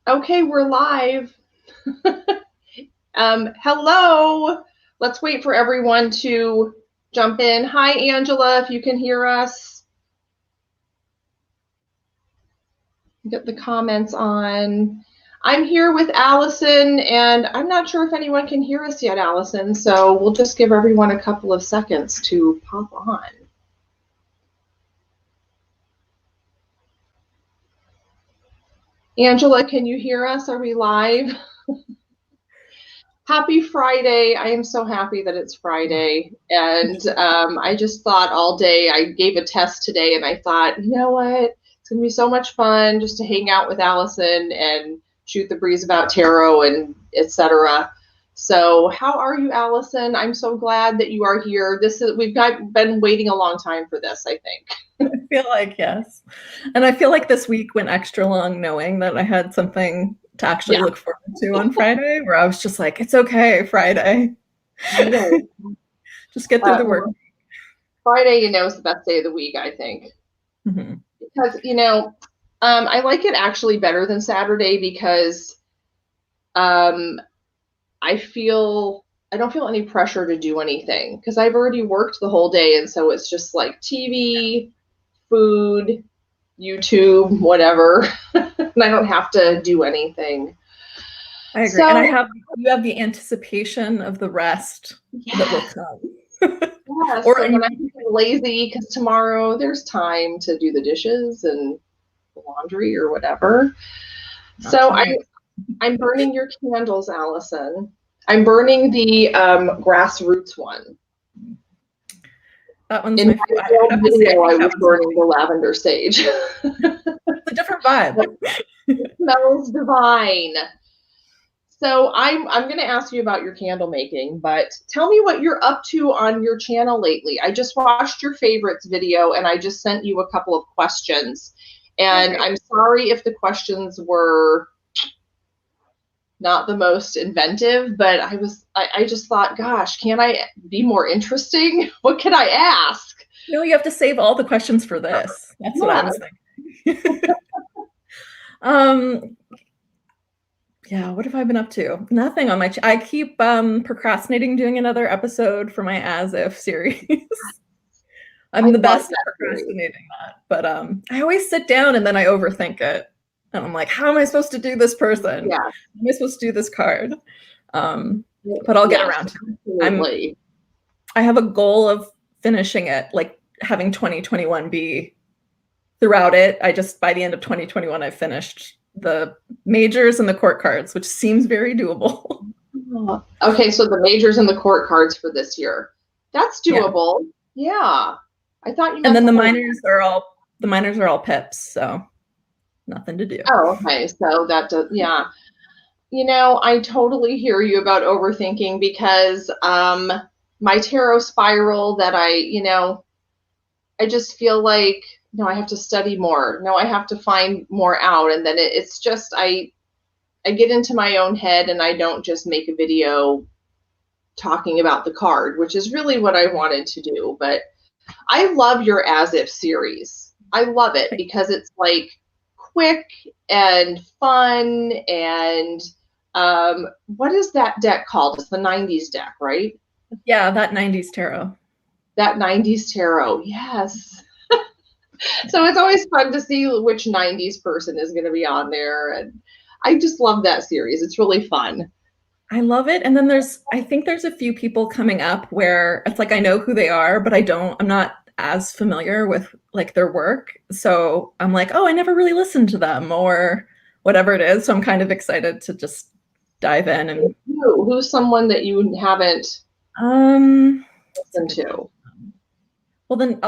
Okay, we're live. Hello. Let's wait for everyone to jump in. Hi, Angela, if you can hear us. Get the comments on. I'm here with Allison, and I'm not sure if anyone can hear us yet, Allison, so we'll just give everyone a couple of seconds to pop on. Angela, can you hear us? Are we live? Happy Friday. I am so happy that it's Friday. And I just thought all day, I gave a test today and I thought, you know what? It's going to be so much fun just to hang out with Allison and shoot the breeze about tarot and etc. So how are you, Allison? I'm so glad that you are here. We've been waiting a long time for this, I think. I feel like, yes. And I feel like this week went extra long knowing that I had something to actually look forward to on Friday, where I was just like, it's okay, Friday. Just get through the work. Friday, is the best day of the week, I think. Mm-hmm. Because, I like it actually better than Saturday because I don't feel any pressure to do anything because I've already worked the whole day. And so it's just like TV, food, YouTube, whatever. And I don't have to do anything. I agree. So, and you have the anticipation of the rest that will come. Yes, or when I'm lazy because tomorrow there's time to do the dishes and laundry or whatever. So I'm burning your candles, Allison. I'm burning the grassroots one. That one's in my video. I was burning the lavender sage. It's a different vibe. It smells divine. So I'm going to ask you about your candle making, but tell me what you're up to on your channel lately. I just watched your favorites video and I just sent you a couple of questions. And I'm sorry if the questions were not the most inventive, but I just thought, gosh, can I be more interesting? What can I ask? No, you have to save all the questions for this. That's what I was thinking. Yeah, what have I been up to? Nothing on my I keep procrastinating doing another episode for my As If series. I'm the best at procrastinating that. But I always sit down and then I overthink it. And I'm like, how am I supposed to do this person? Yeah. How am I supposed to do this card? But I'll get around to it. I have a goal of finishing it, like having 2021 be throughout it. By the end of 2021, I finished the majors and the court cards, which seems very doable. Okay, so the majors and the court cards for this year. That's doable. Yeah. I thought you meant. And then the minors are all pips, so nothing to do. Oh, okay. So that does, yeah. I totally hear you about overthinking because my tarot spiral that I just feel like, no, I have to study more. No, I have to find more out. And then it's just, I get into my own head and I don't just make a video talking about the card, which is really what I wanted to do. But I love your As If series. I love it because it's like quick and fun. And what is that deck called? It's the 90s deck, right? Yeah, that 90s tarot. That 90s tarot, yes. So it's always fun to see which 90s person is going to be on there. And I just love that series. It's really fun. I love it. And then I think there's a few people coming up where it's like, I know who they are, but I'm not as familiar with like their work. So I'm like, oh, I never really listened to them or whatever it is. So I'm kind of excited to just dive in. And who's someone that you haven't listened to? Well, then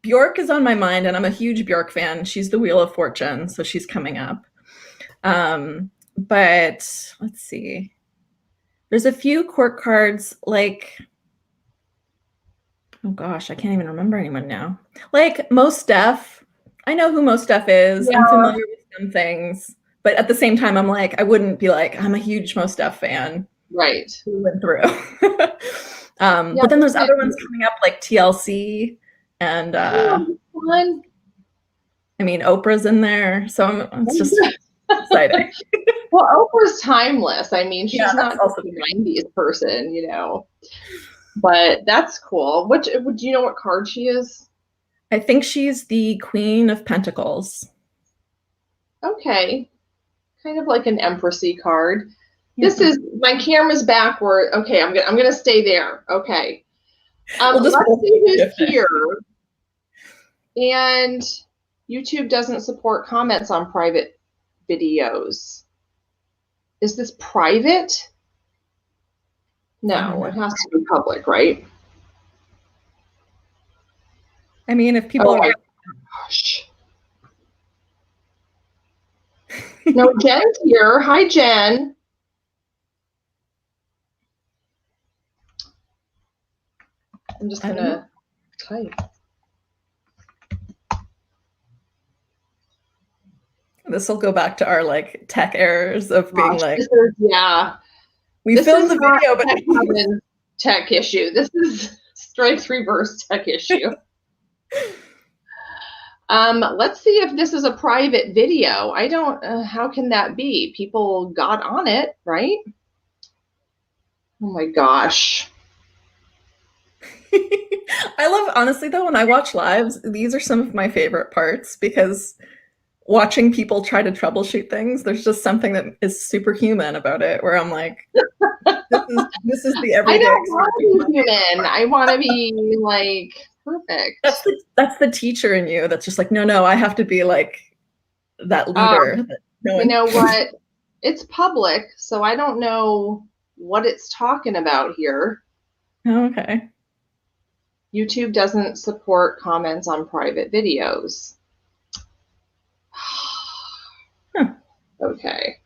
Bjork is on my mind, and I'm a huge Bjork fan. She's the Wheel of Fortune, so she's coming up. But let's see. There's a few court cards like, oh gosh, I can't even remember anyone now. Like Mos Def. I know who Mos Def is. Yeah. I'm familiar with some things. But at the same time, I'm like, I wouldn't be like, I'm a huge Mos Def fan. Right. Who went through. But then there's other ones coming up like TLC and I mean Oprah's in there, so it's just exciting. Well, Oprah's timeless. I mean, she's not also a 90s person, you know. But that's cool. Do you know what card she is? I think she's the Queen of Pentacles. Okay. Kind of like an Empressy card. Yeah. This is, my camera's backward. Okay, I'm gonna stay there. Okay. Let's see who's here. And YouTube doesn't support comments on private videos. Is this private? No, it has to be public, right? I mean, if people are... Gosh. No, Jen's here. Hi, Jen. I'm just going to type. This will go back to our like tech errors of being like, yeah, we filmed the video, but tech issue. This is strikes reverse tech issue. Let's see if this is a private video. I don't, how can that be? People got on it, right? Oh my gosh. I love, honestly though, when I watch lives, these are some of my favorite parts because watching people try to troubleshoot things, there's just something that is superhuman about it where I'm like, this is the everyday. I don't want to be human. I want to be like perfect. That's the teacher in you that's just like, no, I have to be like that leader. You know what? It's public, so I don't know what it's talking about here. Oh, okay. YouTube doesn't support comments on private videos. Huh. Okay.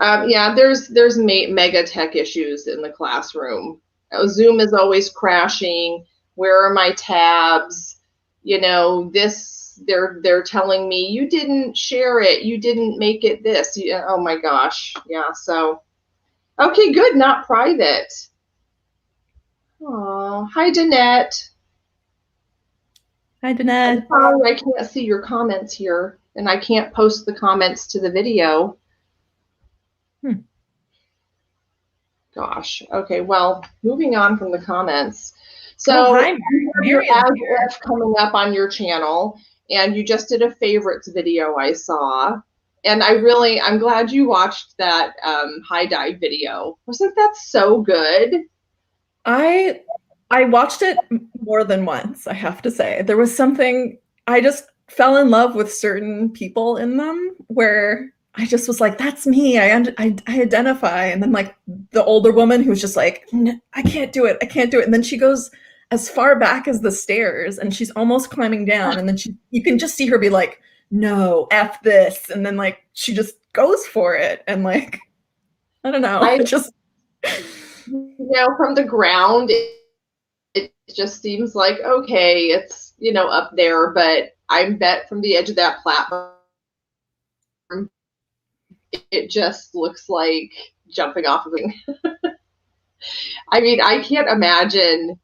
Yeah, there's mega tech issues in the classroom. Zoom is always crashing. Where are my tabs? You know, they're telling me you didn't share it, you didn't make it this. Oh my gosh. Yeah, so okay, good, not private. Oh, hi Danette. Hi Danette. Sorry, I can't see your comments here, and I can't post the comments to the video. Gosh. Okay, well, moving on from the comments. So your as coming up on your channel, and you just did a favorites video I saw. And I'm glad you watched that high dive video. Wasn't that so good? I watched it more than once, I have to say. There was something, I just fell in love with certain people in them where I just was like, that's me. I identify. And then like the older woman who's just like, I can't do it. I can't do it. And then she goes as far back as the stairs and she's almost climbing down. And then you can just see her be like, no, F this. And then like, she just goes for it. And like, I don't know. You know, from the ground, it just seems like, okay, it's, you know, up there, but I bet from the edge of that platform, it just looks like jumping off of it. I mean, I can't imagine.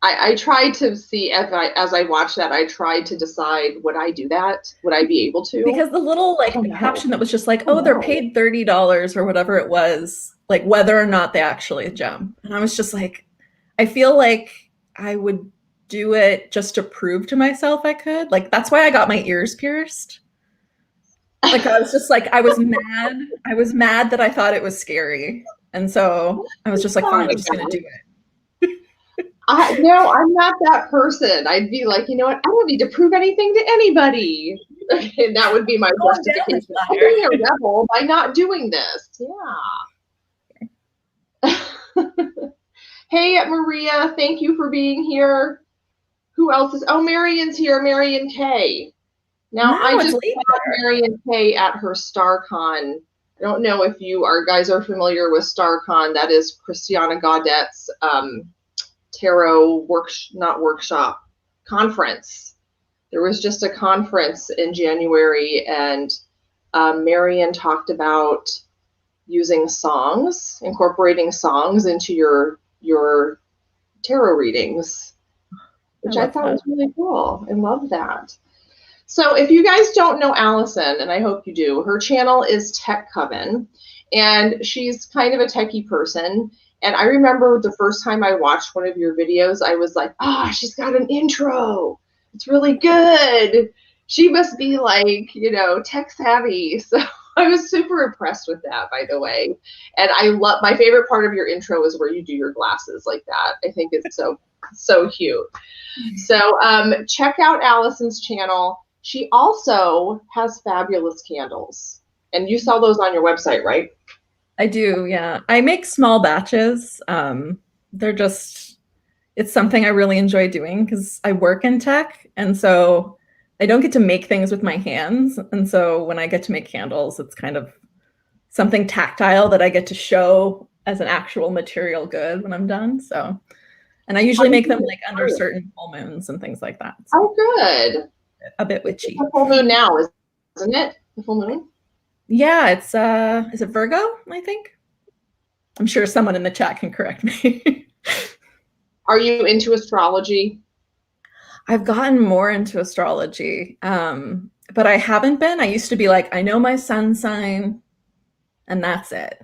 I tried to see as I watched that, I tried to decide, would I do that? Would I be able to? Because the little like caption that was just like, oh, they're paid $30 or whatever it was, like whether or not they actually jump. And I was just like, I feel like I would do it just to prove to myself I could. Like, that's why I got my ears pierced. Like, I was just like, I was mad. I was mad that I thought it was scary. And so I was just like, fine, I'm just going to do it. No, I'm not that person. I'd be like, you know what? I don't need to prove anything to anybody. And that would be my justification. I'm being a rebel by not doing this. Yeah. Hey, Maria, thank you for being here. Who else is? Oh, Marion's here. Marion K. Now, I just saw Marion K at her StarCon. I don't know if you guys are familiar with StarCon. That is Christiana Gaudet's tarot conference. There was just a conference in January, and Marion talked about using songs, incorporating songs into your tarot readings, which I thought was really cool. I love that. So if you guys don't know Allison, and I hope you do, her channel is Tech Coven, and she's kind of a techie person. And I remember the first time I watched one of your videos, I was like, she's got an intro. It's really good. She must be like, tech savvy. So I was super impressed with that, by the way. And I love, my favorite part of your intro is where you do your glasses like that. I think it's so cute. So check out Allison's channel. She also has fabulous candles. And you sell those on your website, right? I do, yeah. I make small batches. It's something I really enjoy doing because I work in tech. And so I don't get to make things with my hands. And so when I get to make candles, it's kind of something tactile that I get to show as an actual material good when I'm done. So, and I usually make them like under certain full moons and things like that. So oh, good. A bit witchy. It's the full moon now, isn't it? The full moon? Yeah, it's is it Virgo, I think? I'm sure someone in the chat can correct me. Are you into astrology? I've gotten more into astrology, but I haven't been. I used to be like, I know my sun sign, and that's it.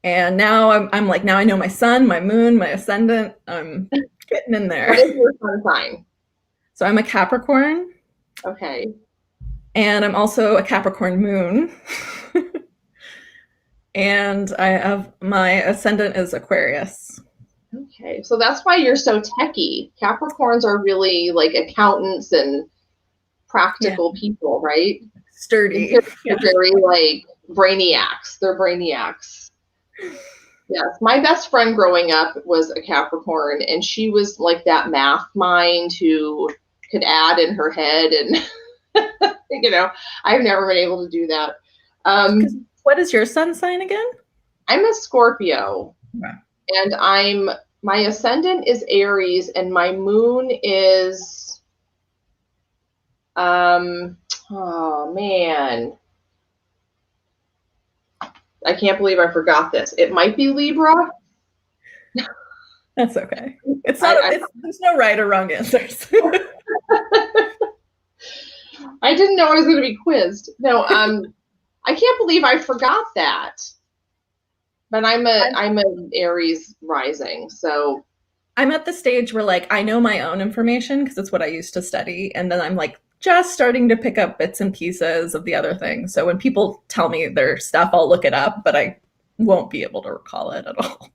And now I'm like, now I know my sun, my moon, my ascendant. I'm getting in there. What is your sun sign? So I'm a Capricorn. Okay. And I'm also a Capricorn moon. And I have my ascendant is Aquarius. Okay, so that's why you're so techie. Capricorns are really like accountants and practical people, right? Sturdy. They're very like brainiacs. They're brainiacs. Yes, my best friend growing up was a Capricorn, and she was like that math mind who could add in her head, and I've never been able to do that. What is your sun sign again? I'm a Scorpio. Okay. And my ascendant is Aries, and my moon is, oh man, I can't believe I forgot this. It might be Libra. That's okay. It's not. There's no right or wrong answers. I didn't know I was going to be quizzed. No, I can't believe I forgot that. But I'm an Aries rising, so I'm at the stage where like I know my own information because it's what I used to study, and then I'm like just starting to pick up bits and pieces of the other things. So when people tell me their stuff, I'll look it up, but I won't be able to recall it at all.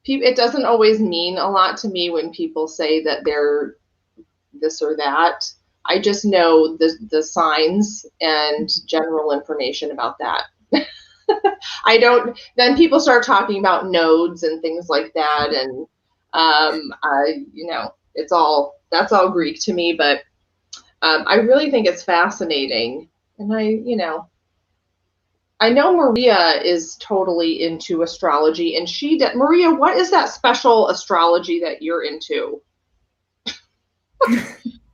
It doesn't always mean a lot to me when people say that they're this or that. I just know the signs and general information about that. Then people start talking about nodes and things like that. And, that's all Greek to me, but, I really think it's fascinating. And I know Maria is totally into astrology, and Maria, what is that special astrology that you're into?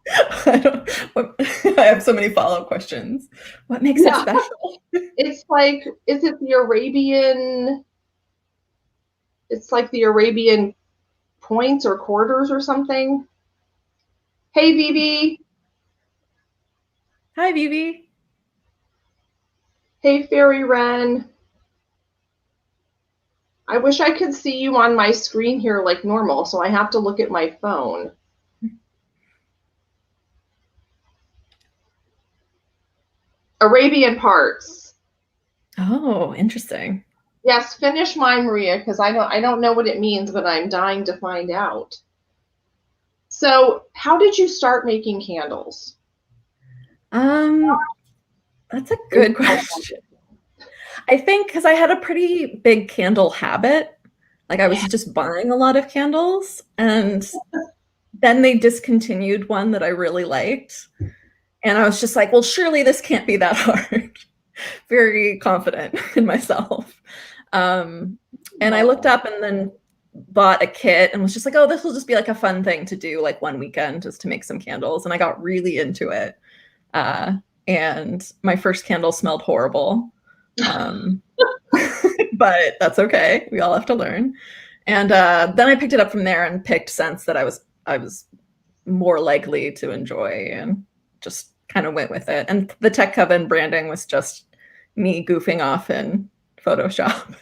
I have so many follow-up questions. What makes it special? It's like, is it the Arabian? It's like the Arabian points or quarters or something. Hey, Vivi. Hi, Vivi. Hey, Fairy Wren. I wish I could see you on my screen here like normal, so I have to look at my phone. Arabian parts. Oh, interesting. Yes, finish mine, Maria, because I don't know what it means, but I'm dying to find out. So, how did you start making candles? That's a good question. I think because I had a pretty big candle habit. Like I was just buying a lot of candles, and then they discontinued one that I really liked. And I was just like, well, surely this can't be that hard. Very confident in myself. And I looked up and then bought a kit and was just like, oh, this will just be like a fun thing to do like one weekend just to make some candles. And I got really into it. And my first candle smelled horrible. But that's okay. We all have to learn. And then I picked it up from there and picked scents that I was more likely to enjoy, and just kind of went with it. And the Tech Coven branding was just me goofing off in Photoshop.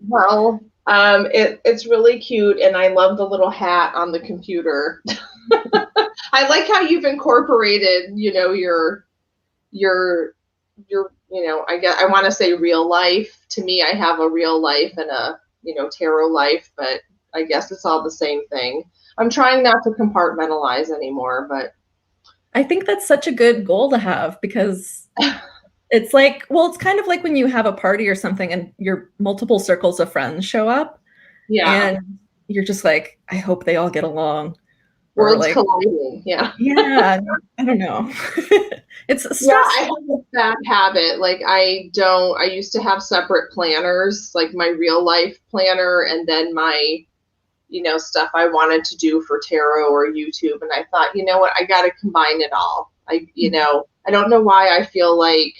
Well, it's really cute, and I love the little hat on the computer. I like how you've incorporated, your I guess I want to say real life. To me, I have a real life and a, tarot life, but I guess it's all the same thing. I'm trying not to compartmentalize anymore, but I think that's such a good goal to have, because it's like, well, it's kind of like when you have a party or something and your multiple circles of friends show up. yeah. And you're just like, I hope they all get along. Worlds like, colliding. Yeah. Yeah. I don't know. It's stressful. Yeah, I have a bad habit. Like I used to have separate planners, like my real life planner and then my, stuff I wanted to do for tarot or YouTube. And I thought, you know what, I got to combine it all. I don't know why I feel like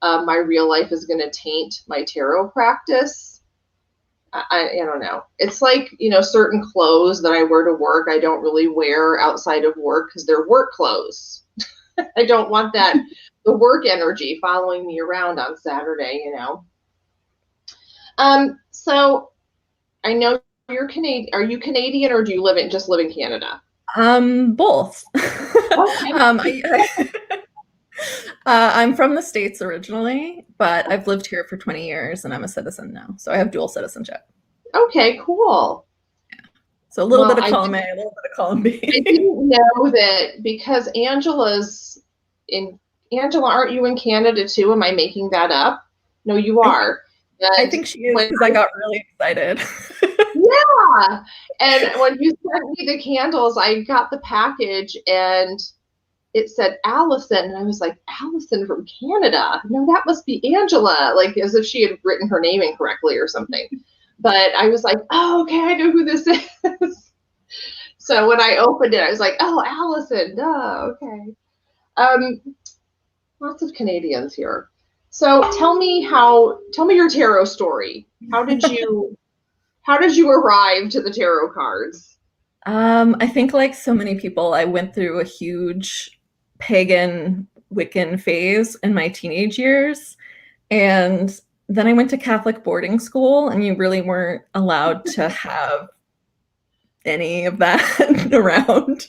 my real life is going to taint my tarot practice. I don't know. It's like, certain clothes that I wear to work, I don't really wear outside of work because they're work clothes. I don't want the work energy following me around on Saturday, So I know you're Canadian. Are you Canadian, or do you just live in Canada? Both. Okay. I'm from the States originally, but I've lived here for 20 years and I'm a citizen now. So I have dual citizenship. Okay, cool. Yeah. So a little bit of column A, a little bit of column B. I didn't know that because Angela, aren't you in Canada too? Am I making that up? No, you are. I think she is, because I got really excited. Yeah. And when you sent me the candles, I got the package and it said Allison, and I was like, Allison from Canada? No, that must be Angela, like as if she had written her name incorrectly or something. But I was like, oh, okay, I know who this is. So when I opened it, I was like, oh, Allison, duh, okay. Lots of Canadians here. So tell me your tarot story. How did you arrive to the tarot cards? I think like so many people, I went through a huge pagan Wiccan phase in my teenage years. And then I went to Catholic boarding school, and you really weren't allowed to have any of that around.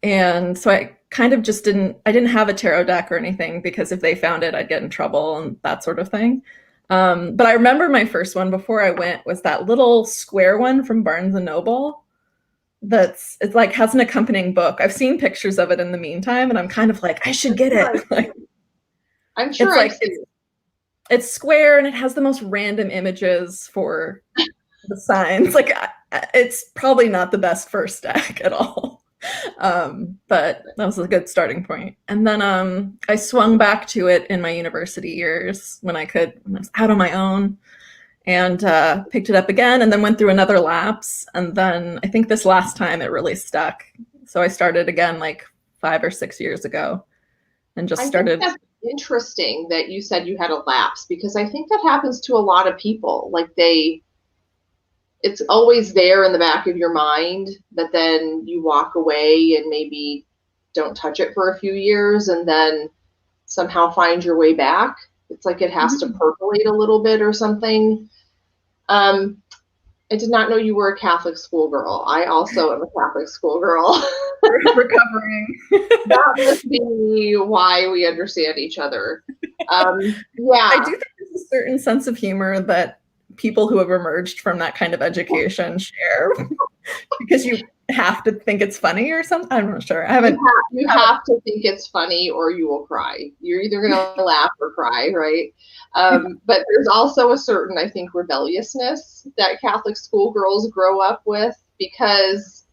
And so I kind of just I didn't have a tarot deck or anything, because if they found it, I'd get in trouble and that sort of thing. But I remember my first one before I went was that little square one from Barnes and Noble. It's like has an accompanying book. I've seen pictures of it in the meantime, and I'm kind of like, I should get it. Like, I'm sure it's square, and it has the most random images for the signs. Like, it's probably not the best first deck at all. But that was a good starting point. And then I swung back to it in my university years when I was out on my own, and picked it up again, and then went through another lapse. And then I think this last time it really stuck. So I started again like 5 or 6 years ago, and just started. That's interesting that you said you had a lapse, because I think that happens to a lot of people. Like it's always there in the back of your mind, but then you walk away and maybe don't touch it for a few years, and then somehow find your way back. It's like it has to percolate a little bit or something. I did not know you were a Catholic schoolgirl. I also am a Catholic schoolgirl. Recovering. That must be why we understand each other. Yeah. I do think there's a certain sense of humor that people who have emerged from that kind of education share, because you have to think it's funny or something. I'm not sure. I haven't. You have to think it's funny, or you will cry. You're either going to laugh or cry, right? But there's also a certain, I think, rebelliousness that Catholic schoolgirls grow up with, because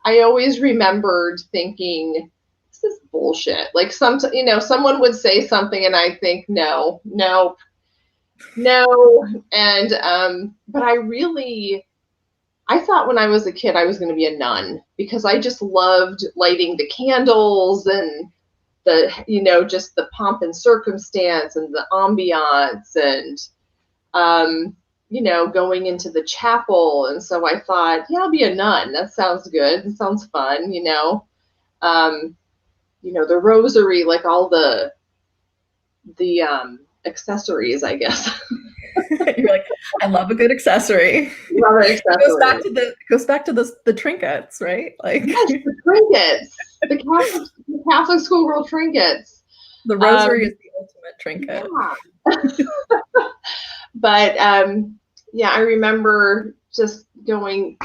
I always remembered thinking, this is bullshit. Like someone would say something and I think, no. And, but I thought when I was a kid, I was going to be a nun, because I just loved lighting the candles and just the pomp and circumstance and the ambiance. And going into the chapel. And so I thought, yeah, I'll be a nun. That sounds good. It sounds fun, the rosary, like all the accessories, I guess. You're like, I love a good accessory. Love an accessory. It goes back to the trinkets, right? Like, yes, the trinkets, the Catholic schoolgirl trinkets. The rosary is the ultimate trinket. Yeah. But yeah, I remember just going,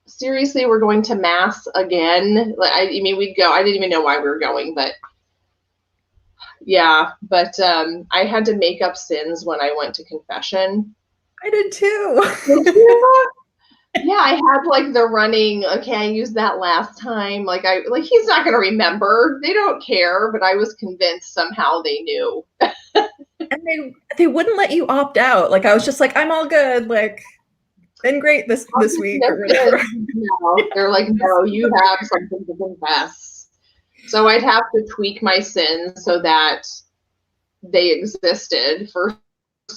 seriously, we're going to mass again. I mean, we'd go, I didn't even know why we were going, but yeah, but I had to make up sins when I went to confession. I did too. Yeah, I had like the running, okay, I used that last time. Like he's not gonna remember. They don't care, but I was convinced somehow they knew. And they wouldn't let you opt out. Like I was just like, I'm all good. Like, been great this week or whatever. No, they're like, no, you have something to confess. So I'd have to tweak my sins so that they existed, first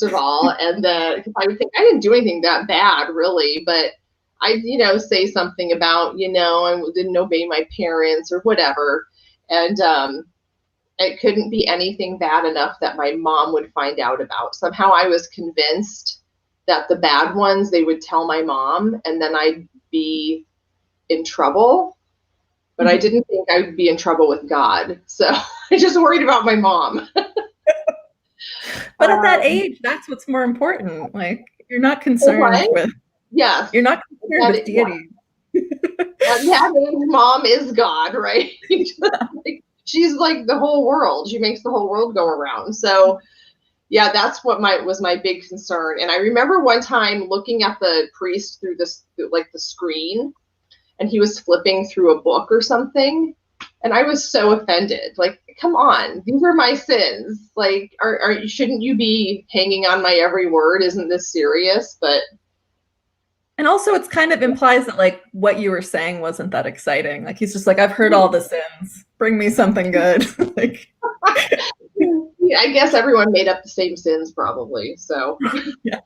of all. And then I would think I didn't do anything that bad, really, but I, say something about, I didn't obey my parents or whatever. And it couldn't be anything bad enough that my mom would find out about. Somehow I was convinced that the bad ones, they would tell my mom, and then I'd be in trouble. But I didn't think I would be in trouble with God. So I just worried about my mom. But at that age, that's what's more important. Like, you're not concerned with. Yes. You're not concerned with deity. At that age, mom is God, right? She's like the whole world. She makes the whole world go around. So yeah, that's what was my big concern. And I remember one time looking at the priest through the screen, and he was flipping through a book or something. And I was so offended. Like, come on, these are my sins. Like, shouldn't you be hanging on my every word? Isn't this serious? And also it kind of implies that like what you were saying wasn't that exciting. Like he's just like, I've heard all the sins. Bring me something good. Like, yeah, I guess everyone made up the same sins probably. So yeah.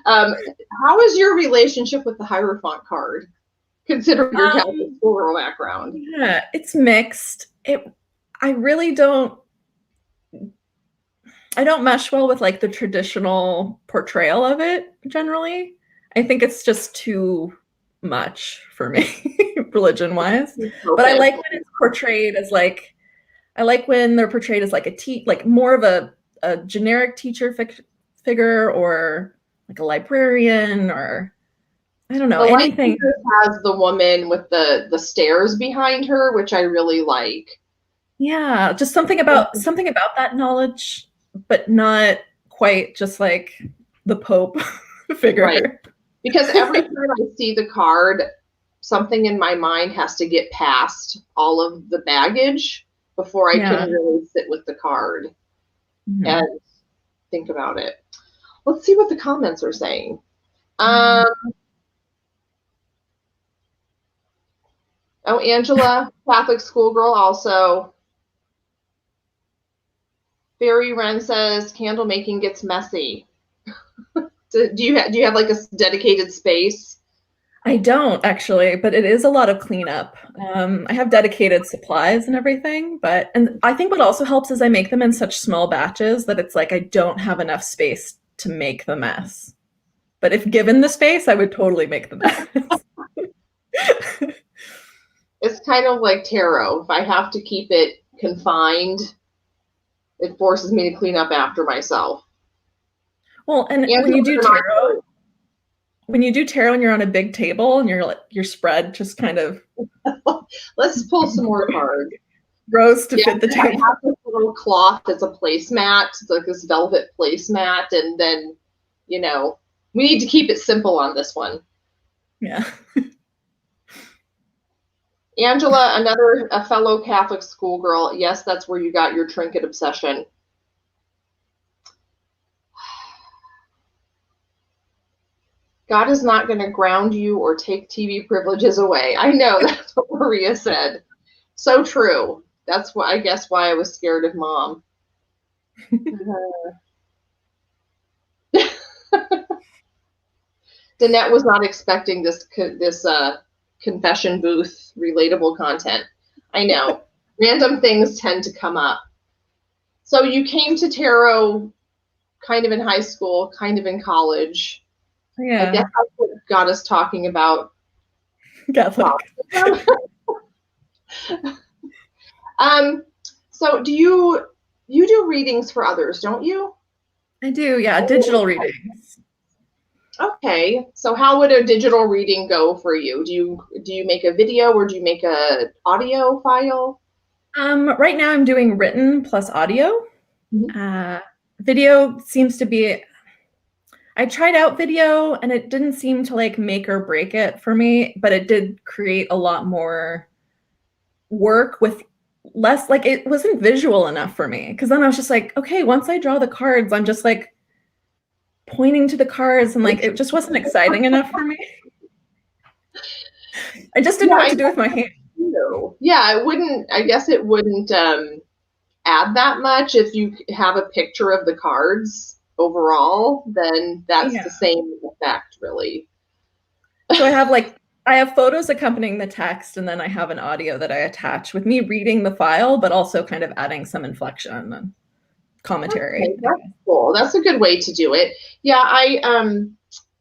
How is your relationship with the Hierophant card, considering your Catholic schoolgirl background? Yeah, it's mixed. I really don't mesh well with like the traditional portrayal of it generally. I think it's just too much for me, religion-wise. Okay. But I like when it's portrayed as like, I like when they're portrayed as like like more of a generic teacher figure, or like a librarian, or I don't know, anything. Has the woman with the stairs behind her, which I really like. Yeah, just something about that knowledge, but not quite just like the Pope figure. Right. Because every time I see the card, something in my mind has to get past all of the baggage before I can really sit with the card and think about it. Let's see what the comments are saying. Oh, Angela, Catholic schoolgirl also. Barry Wren says candle making gets messy. Do you have like a dedicated space? I don't actually, but it is a lot of cleanup. I have dedicated supplies and everything, and I think what also helps is I make them in such small batches that it's like I don't have enough space to make the mess. But if given the space, I would totally make the mess. It's kind of like tarot. If I have to keep it confined, it forces me to clean up after myself. Well, and when you do tarot and you're on a big table and your spread just kind of let's pull some more cards. Grows to fit the table. I have this little cloth that's a placemat. It's like this velvet placemat, and then we need to keep it simple on this one. Yeah. Angela, a fellow Catholic schoolgirl. Yes, that's where you got your trinket obsession. God is not going to ground you or take TV privileges away. I know, that's what Maria said. So true. That's why I was scared of mom. Danette was not expecting this confession booth relatable content. I know. Random things tend to come up. So you came to tarot kind of in high school, kind of in college. Yeah. I guess that's what got us talking about Catholic. So you do readings for others, don't you? I do, yeah, digital readings. Okay, so how would a digital reading go for you? Do you make a video or do you make a audio file? Right now I'm doing written plus audio. Video seems to be, I tried out video and it didn't seem to like make or break it for me, but it did create a lot more work with less, like it wasn't visual enough for me. Cause then I was just like, okay, once I draw the cards, I'm just like pointing to the cards and like, it just wasn't exciting enough for me. I just didn't know what to do with my hand. Yeah, I guess it wouldn't add that much if you have a picture of the cards overall, then that's the same effect, really. So I have photos accompanying the text, and then I have an audio that I attach with me reading the file, but also kind of adding some inflection and commentary. Okay, that's cool. That's a good way to do it. Yeah,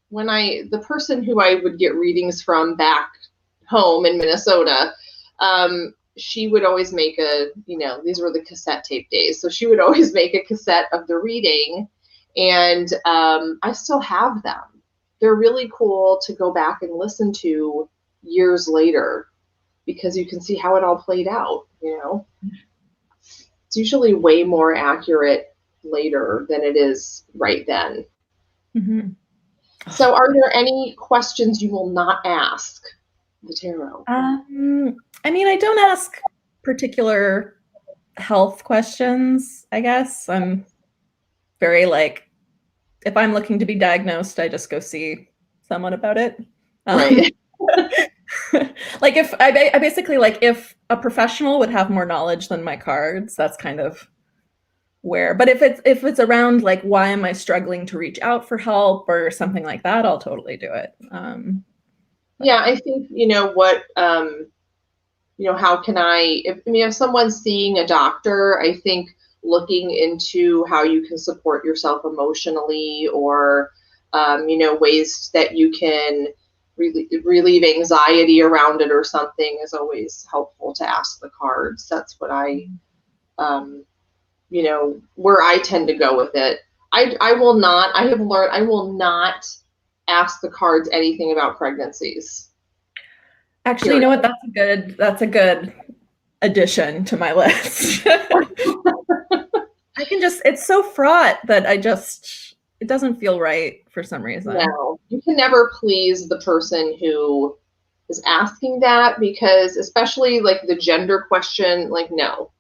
the person who I would get readings from back home in Minnesota, she would always make these were the cassette tape days. So she would always make a cassette of the reading, and I still have them. They're really cool to go back and listen to years later because you can see how it all played out, It's usually way more accurate later than it is right then. Mm-hmm. So are there any questions you will not ask the tarot? I mean, I don't ask particular health questions, I guess. I'm very if I'm looking to be diagnosed, I just go see someone about it. Right. If I basically if a professional would have more knowledge than my cards, that's kind of where. But if it's around why am I struggling to reach out for help or something like that, I'll totally do it. Yeah, I think how can if someone's seeing a doctor, I think looking into how you can support yourself emotionally or ways that you can relieve anxiety around it or something is always helpful to ask the cards. That's what I where I tend to go with it. I have learned I will not ask the cards anything about pregnancies. Actually, you know what? That's a good addition to my list. It's so fraught that it doesn't feel right for some reason. No, you can never please the person who is asking that because especially the gender question, no.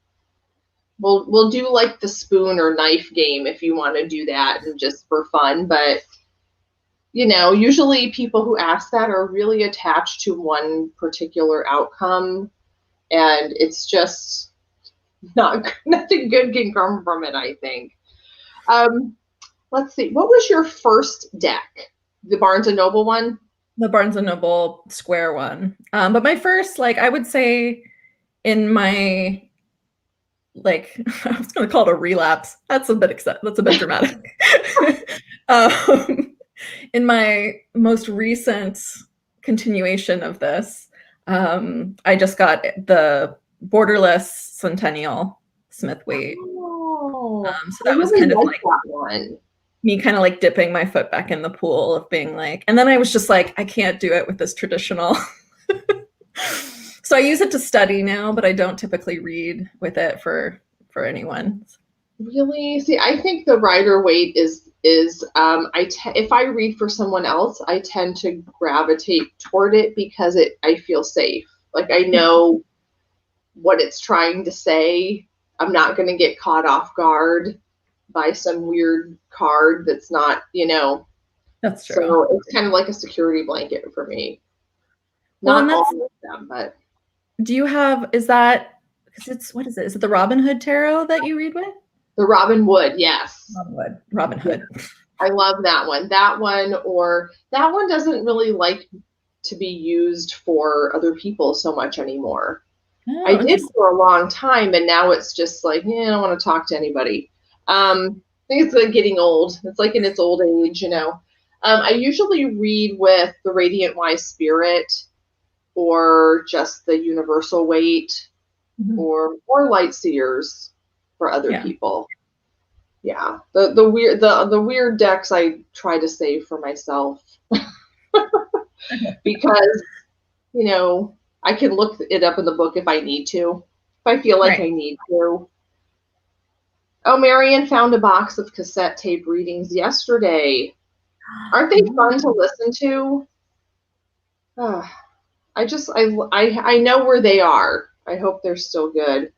We'll do the spoon or knife game if you want to do that and just for fun, but usually people who ask that are really attached to one particular outcome, and it's just nothing good can come from it, I think. Let's see. What was your first deck? The Barnes & Noble one? The Barnes & Noble square one. But my first, I would say in my, I was going to call it a relapse. That's a bit dramatic. In my most recent continuation of this, I just got the borderless Centennial Smith Waite. Oh, so that was kind of that one. Me kind of dipping my foot back in the pool of being and then I was just I can't do it with this traditional. So I use it to study now, but I don't typically read with it for anyone. Really? See, I think the Rider-Waite is if I read for someone else, I tend to gravitate toward it because I feel safe. I know what it's trying to say. I'm not going to get caught off guard by some weird card that's not, That's true. So it's kind of like a security blanket for me. Not all of them, but. Do you have, what is it? Is it the Robin Hood Tarot that you read with? The Robin Wood, yes. Robin Hood. I love that one. That one, or that one doesn't really like to be used for other people so much anymore. Oh, I did for a long time, and now it's just like, I don't want to talk to anybody. I think it's like getting old. It's like in its old age, I usually read with the Radiant Wise Spirit, or just the Universal Weight, or Light Seers for other people. Yeah, the weird decks I try to save for myself because I can look it up in the book if I need to, if I feel like I need to. Oh, Marion found a box of cassette tape readings yesterday. Aren't they fun to listen to? I know where they are. I hope they're still good.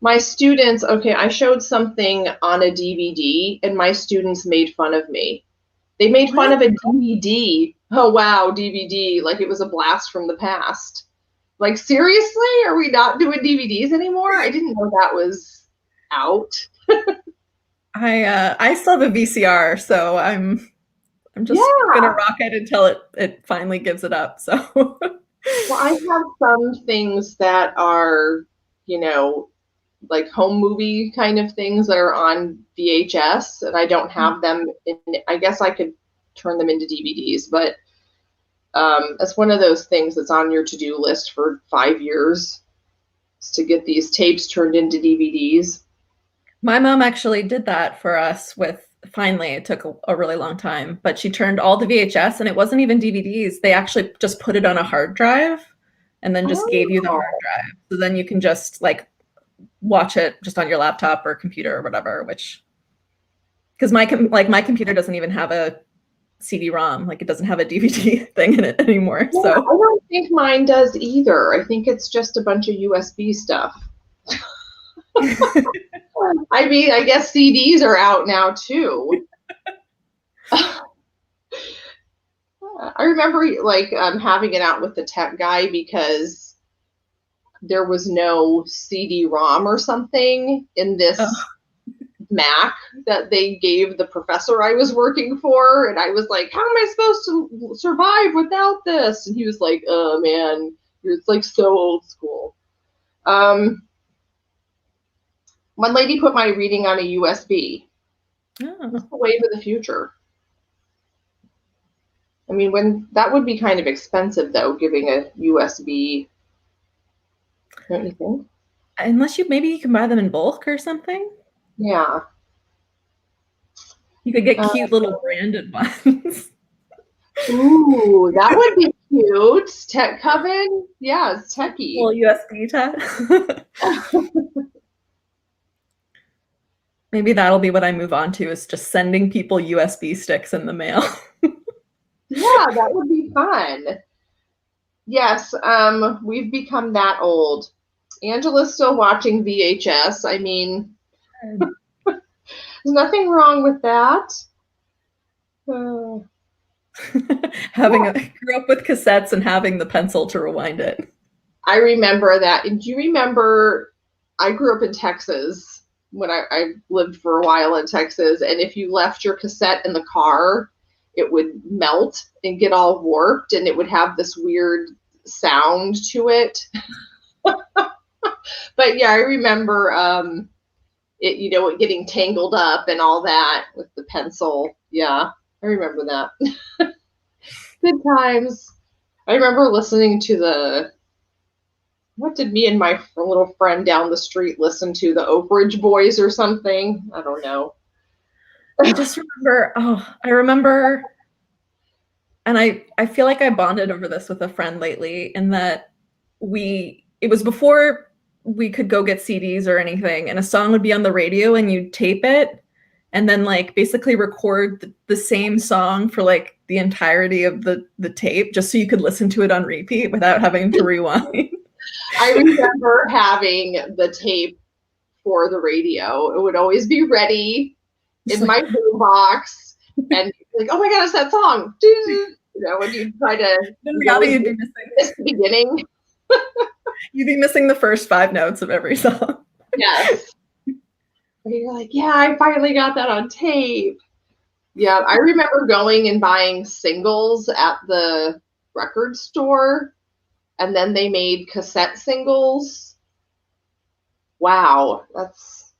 My students, okay, I showed something on a DVD, and my students made fun of me. They made fun of a DVD. Oh, wow, DVD, like it was a blast from the past. Like, seriously? Are we not doing DVDs anymore? I didn't know that was out. I still have a VCR, so I'm just gonna rock it until it finally gives it up. So well, I have some things that are, like home movie kind of things that are on VHS, and I don't have them I guess I could turn them into DVDs, but it's one of those things that's on your to-do list for 5 years, is to get these tapes turned into DVDs. My mom actually did that for us finally, it took a really long time, but she turned all the VHS, and it wasn't even DVDs. They actually just put it on a hard drive and then just gave you the hard drive. So then you can just like watch it just on your laptop or computer or whatever, because my computer doesn't even have a CD-ROM, like it doesn't have a DVD thing in it anymore. Yeah, so I don't think mine does either. I think it's just a bunch of USB stuff. I mean, I guess CDs are out now too. I remember having it out with the tech guy because there was no CD-ROM or something in this Mac that they gave the professor I was working for, and I was like, how am I supposed to survive without this? And he was like, oh man, it's like so old school. One lady put my reading on a USB. It's the wave of the future. I mean, that would be kind of expensive though, giving a USB. Don't you think? Unless maybe you can buy them in bulk or something. Yeah. You could get cute little branded ones. Ooh, that would be cute. Tech Coven? Yeah, it's techie. Well, USB tech. Maybe that'll be what I move on to, is just sending people USB sticks in the mail. Yeah, that would be fun. Yes, we've become that old. Angela's still watching VHS. I mean, there's nothing wrong with that. Grew up with cassettes and having the pencil to rewind it. I remember that. And do you remember, I grew up in Texas when I lived for a while in Texas, and if you left your cassette in the car, it would melt and get all warped, and it would have this weird sound to it. But yeah, I remember it getting tangled up and all that with the pencil. Yeah, I remember that. Good times. I remember listening to what did me and my little friend down the street listen to? The Oak Ridge Boys or something? I don't know. I just remember, and I feel like I bonded over this with a friend lately, in that it was before we could go get CDs or anything, and a song would be on the radio and you'd tape it and then like basically record the same song for like the entirety of the tape, just so you could listen to it on repeat without having to rewind. I remember having the tape for the radio. It would always be ready in my boombox, and like, oh my god, it's that song. When you try to you'd be missing the beginning. You'd be missing the first 5 notes of every song. Yes. And you're like, yeah, I finally got that on tape. Yeah, I remember going and buying singles at the record store, and then they made cassette singles. Wow, that's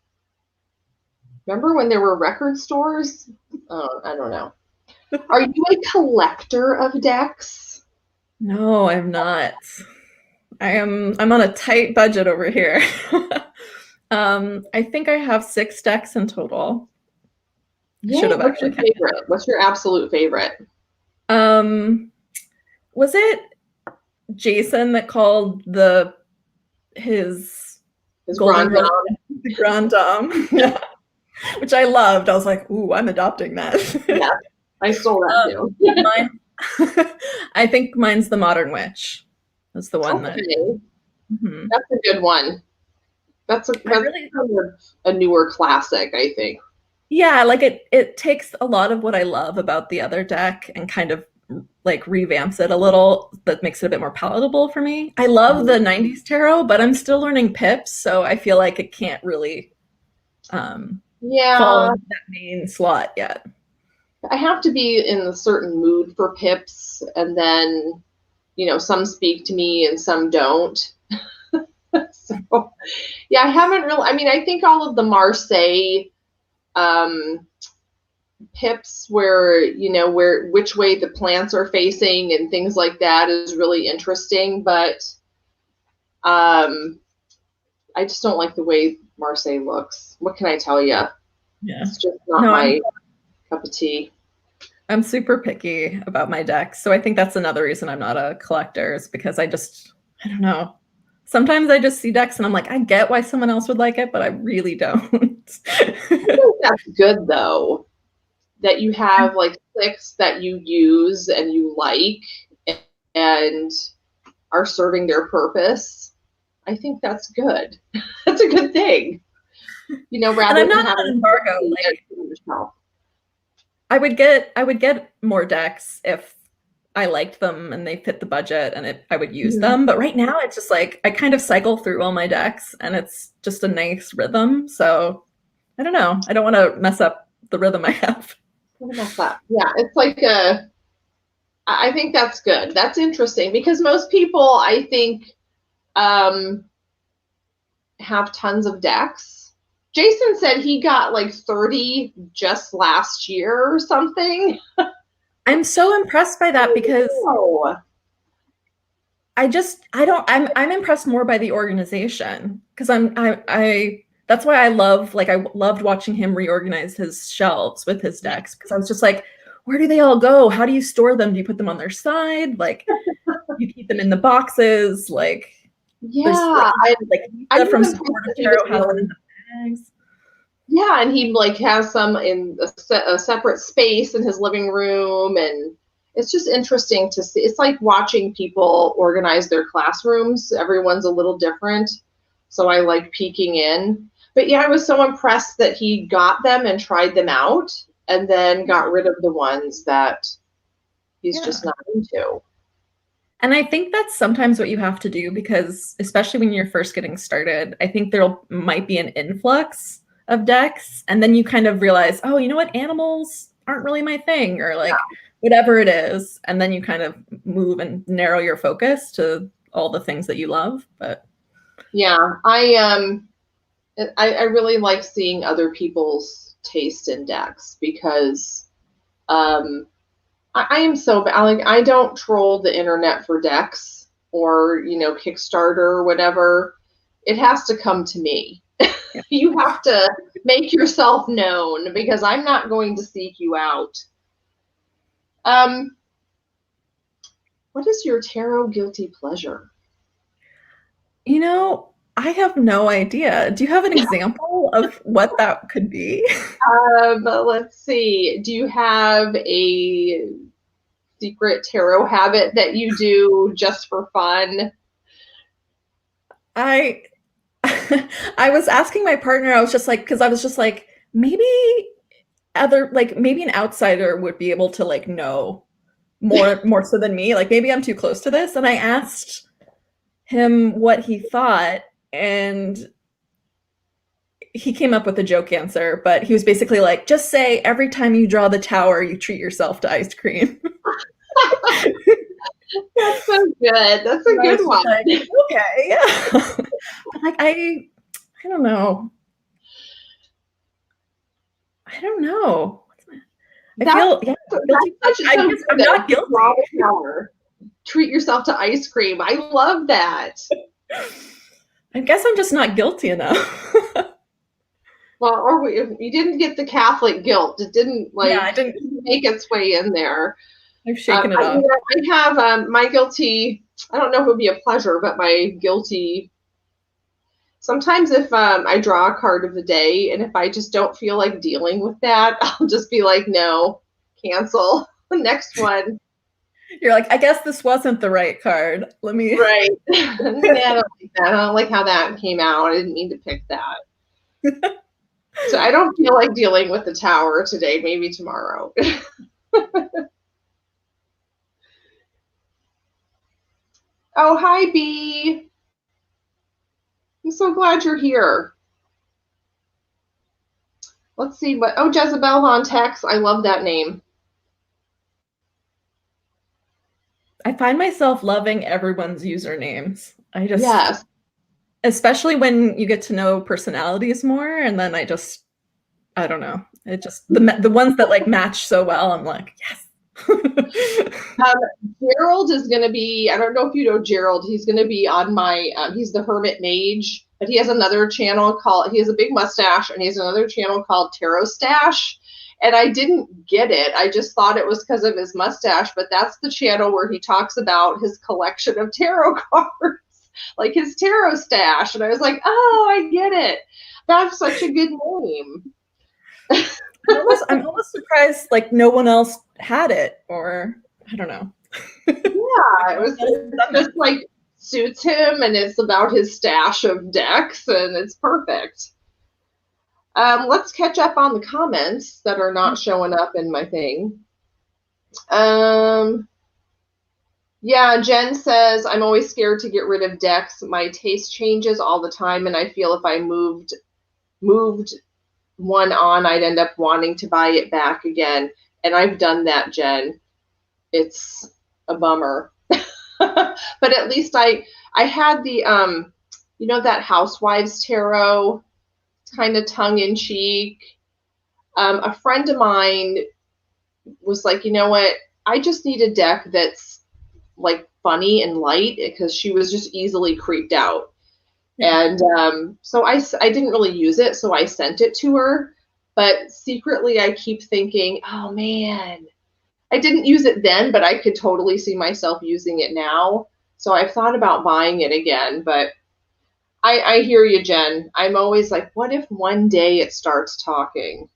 remember when there were record stores? Oh, I don't know. Are you a collector of decks? No, I'm not. I'm on a tight budget over here. I think I have 6 decks in total. I should Yay, have what's actually your counted. favorite? What's your absolute favorite? Was it Jason that called his Is golden Grand run Dame? the Grand Dame? Yeah. Which I loved. I was like, ooh, I'm adopting that. Yeah, I stole that too. Mine, I think mine's the Modern Witch. That's the one that. Okay, Mhm. that's a good one. That's I kind really, of a newer classic, I think. yeah, like it takes a lot of what I love about the other deck and kind of like revamps it a little that makes it a bit more palatable for me. I love the 90s tarot, but I'm still learning pips, so I feel like it can't really fall Yeah, into that main slot yet. I have to be in a certain mood for pips, and then, some speak to me and some don't. So, yeah, I haven't really, I mean, I think all of the Marseille um, pips where, which way the plants are facing and things like that is really interesting, but um, I just don't like the way Marseille looks. What can I tell you? Yeah. It's just not No, my cup of tea. I'm super picky about my decks. So I think that's another reason I'm not a collector is because I don't know. Sometimes I just see decks and I'm like, I get why someone else would like it, but I really don't. I think that's good though, that you have like 6 that you use and you like and are serving their purpose. I think that's good. That's a good thing, And rather I'm than not on having an embargo. Like yourself. I would get more decks if I liked them and they fit the budget and I would use them. But right now it's just like I kind of cycle through all my decks and it's just a nice rhythm. So I don't know. I don't want to mess up the rhythm I have. What about that? Yeah, it's like I think that's good. That's interesting because most people, I think, um, have tons of decks. Jason said he got like 30 just last year or something. I'm so impressed by that because Oh, I'm impressed more by the organization because I that's why I loved watching him reorganize his shelves with his decks because I was just like, where do they all go? How do you store them? Do you put them on their side? Like you keep them in the boxes? Like there's yeah. like I Lisa from even Supportive Tarot has them in the bags. yeah, and he like has some in a separate space in his living room, and it's just interesting to see. It's like watching people organize their classrooms. Everyone's a little different, so I like peeking in. But yeah, I was so impressed that he got them and tried them out, and then got rid of the ones that he's just not into. And I think that's sometimes what you have to do because, especially when you're first getting started, I think there might be an influx of decks. And then you kind of realize, oh, you know what? Animals aren't really my thing, or like whatever it is. And then you kind of move and narrow your focus to all the things that you love. But yeah, I really like seeing other people's taste in decks because I am so bad. Like I don't troll the internet for decks or Kickstarter or whatever. It has to come to me. You have to make yourself known because I'm not going to seek you out. Um, what is your tarot guilty pleasure? I have no idea. Do you have an example of what that could be? Let's see. Do you have a secret tarot habit that you do just for fun? I I was asking my partner, I was just like, because I was just like, maybe an outsider would be able to like know more so than me. Like maybe I'm too close to this. And I asked him what he thought, and he came up with a joke answer, but he was basically like, just say every time you draw the tower, you treat yourself to ice cream. That's so good. That's a good one. Like, okay, yeah. But like I don't know. I don't know. I feel guilty. I'm not guilty. Treat yourself to ice cream. I love that. I guess I'm just not guilty enough. Well, or you didn't get the Catholic guilt. It didn't I didn't make its way in there. I've shaken it off. I have my guilty. I don't know if it would be a pleasure, but my guilty. Sometimes if I draw a card of the day, and if I just don't feel like dealing with that, I'll just be like, no, cancel the next one. You're like, I guess this wasn't the right card. Let me. Right. I don't like how that came out. I didn't mean to pick that. So I don't feel like dealing with the tower today. Maybe tomorrow. Oh, hi, B. I'm so glad you're here. Let's see what. Oh, Jezebel on text. I love that name. I find myself loving everyone's usernames. Yes. Especially when you get to know personalities more, and then I don't know. It just the ones that like match so well. I'm like, yes. Gerald is going to be, I don't know if you know Gerald, he's going to be on my, he's the Hermit Mage, but he has another channel he has a big mustache, and he has another channel called Tarot Stash, and I didn't get it. I just thought it was because of his mustache, but that's the channel where he talks about his collection of tarot cards, like his tarot stash, and I was like, oh, I get it. That's such a good name. I'm almost surprised like no one else had it, or I don't know. Yeah, it just like suits him, and it's about his stash of decks, and it's perfect. Let's catch up on the comments that are not showing up in my thing. Yeah, Jen says, I'm always scared to get rid of decks. My taste changes all the time, and I feel if I moved one on, I'd end up wanting to buy it back again. And I've done that, Jen. It's a bummer. But at least I had the, that Housewives Tarot, kind of tongue-in-cheek. A friend of mine was like, you know what? I just need a deck that's like funny and light, because she was just easily creeped out. And so I didn't really use it, so I sent it to her. But secretly, I keep thinking, oh, man, I didn't use it then, but I could totally see myself using it now. So I've thought about buying it again. But I hear you, Jen. I'm always like, what if one day it starts talking?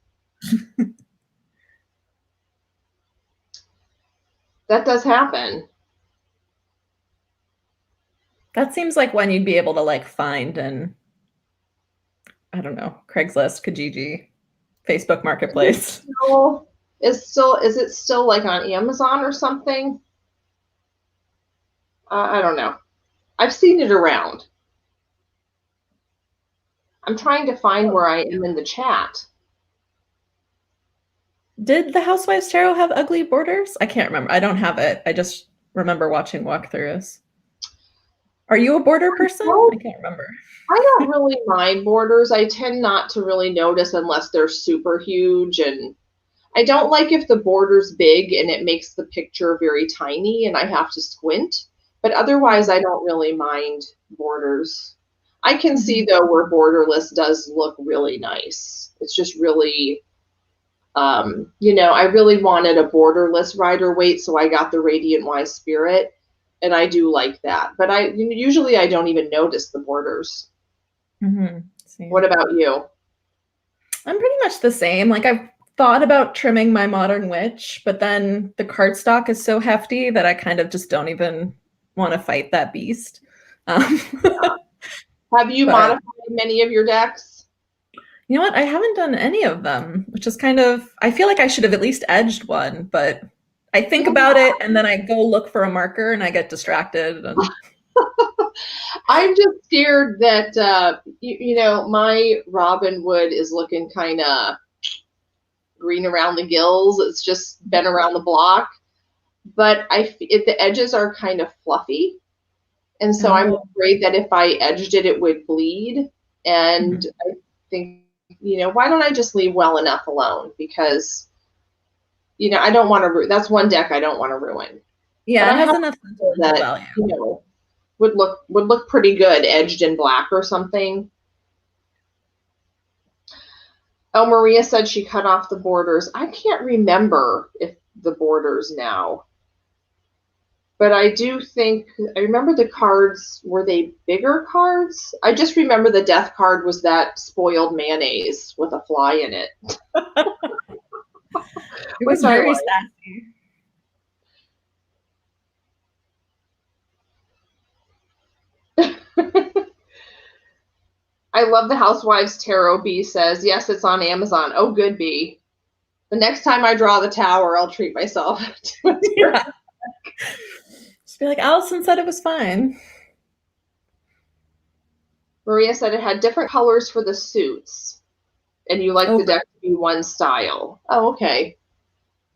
That does happen. That seems like when you'd be able to like find and I don't know, Craigslist, Kijiji, Facebook Marketplace. Is it still like on Amazon or something? I don't know. I've seen it around. I'm trying to find where I am in the chat. Did the Housewives Tarot have ugly borders? I can't remember. I don't have it. I just remember watching walkthroughs. Are you a border person? I can't remember. I don't really mind borders. I tend not to really notice unless they're super huge, and I don't like if the border's big and it makes the picture very tiny and I have to squint. But otherwise, I don't really mind borders. I can see, though, where borderless does look really nice. It's just really, I really wanted a borderless Rider-Waite, so I got the Radiant Wise Spirit. And I do like that, but usually I don't even notice the borders. Mm-hmm. What about you? I'm pretty much the same. Like I've thought about trimming my Modern Witch, but then the cardstock is so hefty that I kind of just don't even want to fight that beast. Have you modified many of your decks? You know what? I haven't done any of them, which is kind of, I feel like I should have at least edged one, but I think about it and then I go look for a marker and I get distracted. And I'm just scared that, my Robin Wood is looking kind of green around the gills. It's just been around the block. But the edges are kind of fluffy. And so I'm afraid that if I edged it, it would bleed. And I think, why don't I just leave well enough alone? Because, I don't want to, that's one deck I don't want to ruin. Yeah, but it has enough that, value. Would look pretty good edged in black or something. Oh, Maria said she cut off the borders. I can't remember if the borders now. But I remember the cards, were they bigger cards? I just remember the death card was that spoiled mayonnaise with a fly in it. It was very sassy. I love the Housewives Tarot. B says, yes, it's on Amazon. Oh, good, B. The next time I draw the tower, I'll treat myself to a tarot. Yeah. Just be like, Allison said it was fine. Maria said it had different colors for the suits, and you like the deck to be one style. Oh, okay.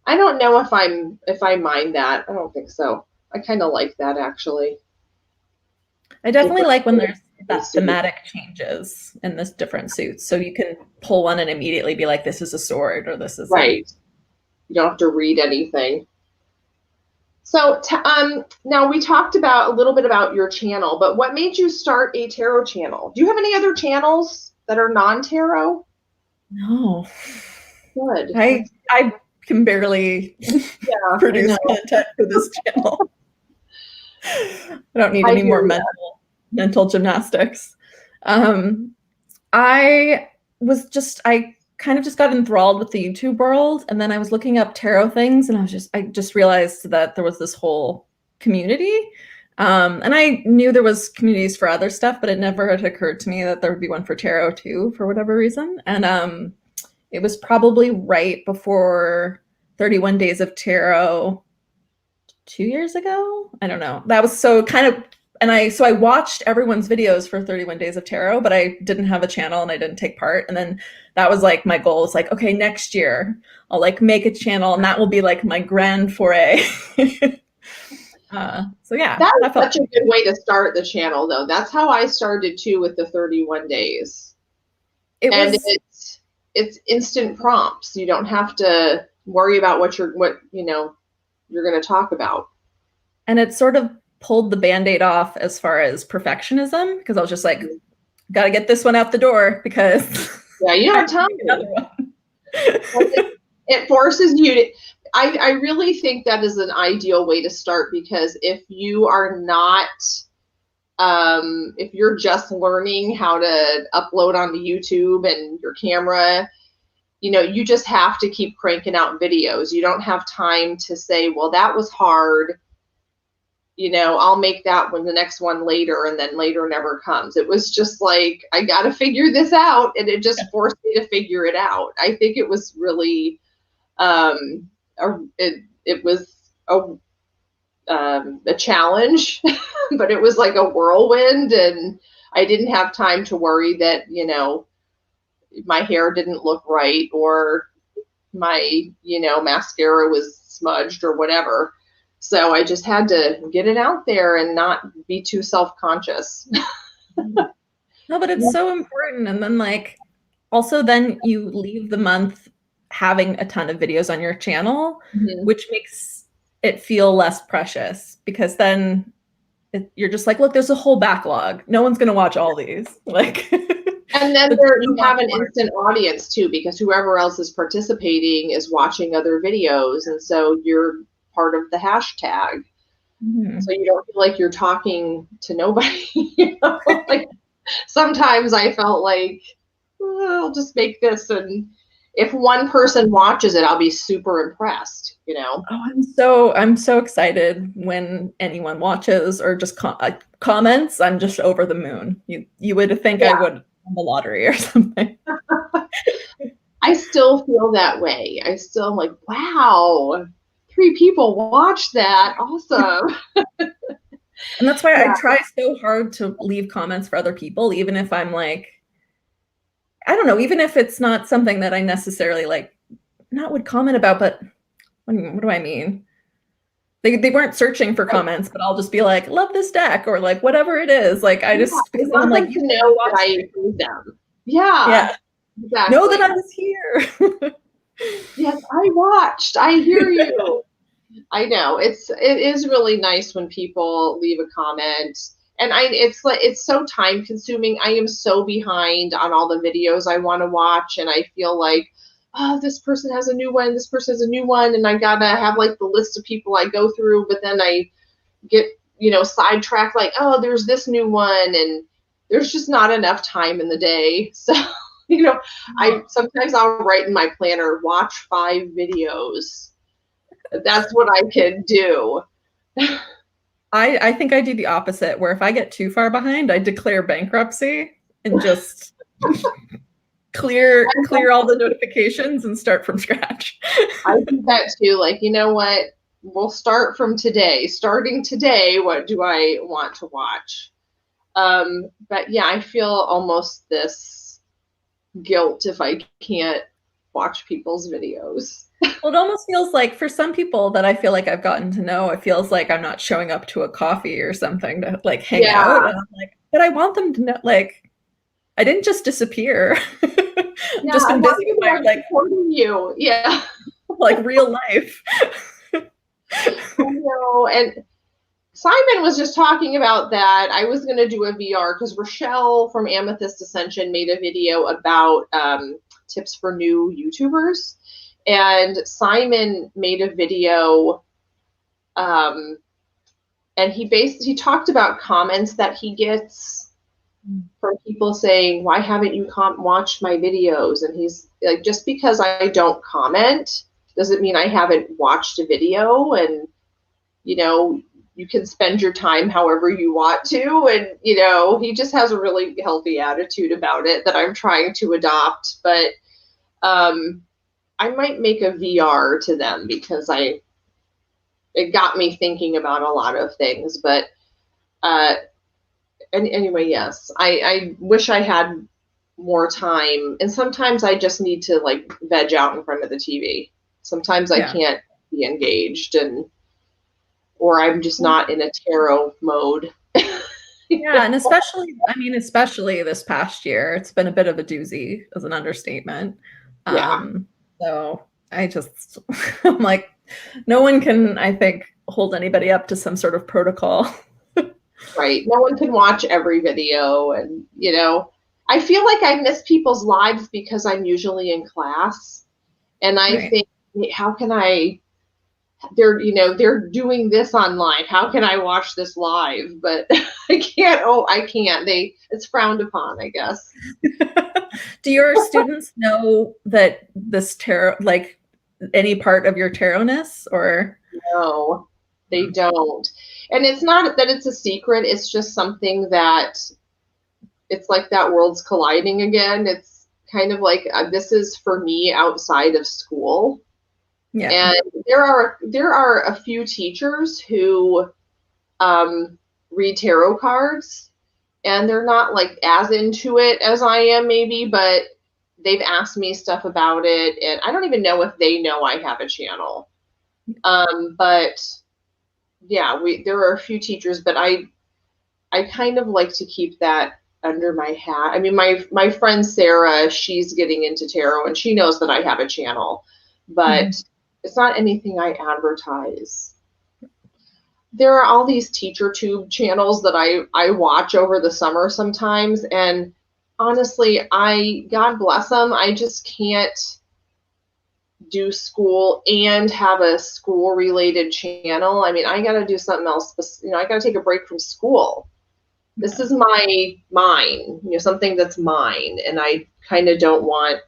I don't know if I mind that. I don't think so. I kind of like that, actually. I definitely like when there's that thematic changes in this different suits, so you can pull one and immediately be like, this is a sword, or this is right. You don't have to read anything. So now we talked about a little bit about your channel, but what made you start a tarot channel? Do you have any other channels that are non-tarot? No. Good. I can barely produce content for this channel. I don't need any more mental gymnastics. I kind of just got enthralled with the YouTube world, and then I was looking up tarot things, and I just realized that there was this whole community. And I knew there was communities for other stuff, but it never had occurred to me that there would be one for tarot too, for whatever reason. And it was probably right before 31 Days of Tarot 2 years ago. I don't know. That was so kind of, and I watched everyone's videos for 31 Days of Tarot, but I didn't have a channel and I didn't take part. And then that was like my goal. It's like, okay, next year I'll like make a channel, and that will be like my grand foray. So yeah, that's such a good way to start the channel, though. That's how I started too, with the 31 days. It's instant prompts. You don't have to worry about what you're going to talk about. And it sort of pulled the Band-Aid off as far as perfectionism, because I was just like, got to get this one out the door, because you don't have time. It forces you to. I really think that is an ideal way to start, because if you are not, if you're just learning how to upload onto YouTube and your camera, you just have to keep cranking out videos. You don't have time to say, well, that was hard. I'll make that one, the next one later, and then later never comes. It was just like, I got to figure this out, and it just forced me to figure it out. I think it was really, it was a challenge, but it was like a whirlwind, and I didn't have time to worry that, my hair didn't look right, or my, mascara was smudged or whatever. So I just had to get it out there and not be too self-conscious. No, but it's so important. And then also then you leave the month having a ton of videos on your channel, which makes it feel less precious, because then you're just like, look, there's a whole backlog. No one's going to watch all these. And then you have an instant audience too, because whoever else is participating is watching other videos. And so you're part of the hashtag. So you don't feel like you're talking to nobody. Sometimes I felt like, I'll just make this, and if one person watches it, I'll be super impressed. Oh, I'm so excited when anyone watches or just comments. I'm just over the moon. You would think I would win the lottery or something. I still feel that way. I still am like, wow, 3 people watched that. Awesome. And that's why Yeah. I try so hard to leave comments for other people, even if I'm like, I don't know, even if it's not something that I necessarily like, not would comment about, but what do I mean? They weren't searching for comments, but I'll just be like, love this deck, or like whatever it is. Like I just, I because then I'm want like, them you to really know that I watched it. include them. Yeah, Yeah. Know that exactly. I was here. Yes, I watched. I hear you. I know. It is really nice when people leave a comment. And it's like it's so time consuming. I am so behind on all the videos I want to watch, and I feel like, oh, this person has a new one, this person has a new one, and I gotta have like the list of people I go through, but then I get, sidetracked, like, oh, there's this new one, and there's just not enough time in the day. So, I sometimes I'll write in my planner, watch 5 videos. That's what I can do. I think I do the opposite, where if I get too far behind, I declare bankruptcy and just clear all the notifications and start from scratch. I do that too. Like, you know what? We'll start from today. Starting today, what do I want to watch? But yeah, I feel almost this guilt if I can't watch people's videos. Well, it almost feels like for some people that I feel like I've gotten to know, it feels like I'm not showing up to a coffee or something to like hang out. And I'm like, but I want them to know, like, I didn't just disappear. I've just been busy with my like supporting you. Yeah. like real life. I know. And Simon was just talking about that. I was going to do a VR because Rochelle from Amethyst Ascension made a video about tips for new YouTubers. And Simon made a video and he talked about comments that he gets from people saying, why haven't you watched my videos? And he's like, just because I don't comment doesn't mean I haven't watched a video. And, you can spend your time however you want to. And, he just has a really healthy attitude about it that I'm trying to adopt. But I might make a VR to them because it got me thinking about a lot of things. But and anyway, yes, I wish I had more time. And sometimes I just need to like veg out in front of the TV. Sometimes I can't be engaged or I'm just not in a tarot mode. Yeah, and especially this past year, it's been a bit of a doozy as an understatement. Yeah. So I just, I'm like, no one can, I think, hold anybody up to some sort of protocol. Right. No one can watch every video. And, I feel like I miss people's lives because I'm usually in class. And I think, how can they're doing this online. How can I watch this live? But I can't. Oh, I can't. It's frowned upon, I guess. Do your students know that this tarot, like any part of your tarotness, or? No, they don't. And it's not that it's a secret. It's just something that it's like that world's colliding again. It's kind of like this is for me outside of school. Yeah. And there are a few teachers who read tarot cards, and they're not like as into it as I am maybe, but they've asked me stuff about it, and I don't even know if they know I have a channel. But yeah, there are a few teachers, but I kind of like to keep that under my hat. I mean, my friend Sarah, she's getting into tarot, and she knows that I have a channel, but it's not anything I advertise. There are all these teacher tube channels that I watch over the summer sometimes, and honestly, God bless them, I just can't do school and have a school related channel. I mean, I got to do something else. I got to take a break from school. This is mine, something that's mine, and I kind of don't want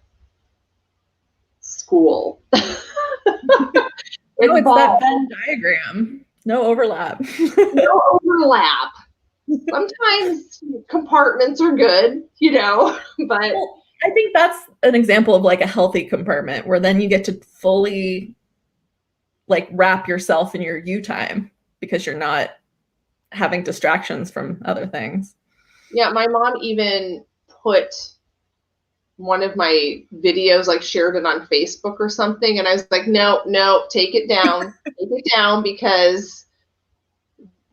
school. No, it's that Venn diagram. No overlap. No overlap. Sometimes compartments are good, but well, I think that's an example of like a healthy compartment where then you get to fully like wrap yourself in your you time because you're not having distractions from other things. Yeah, my mom even put one of my videos, like shared it on Facebook or something, and I was like, no, take it down, because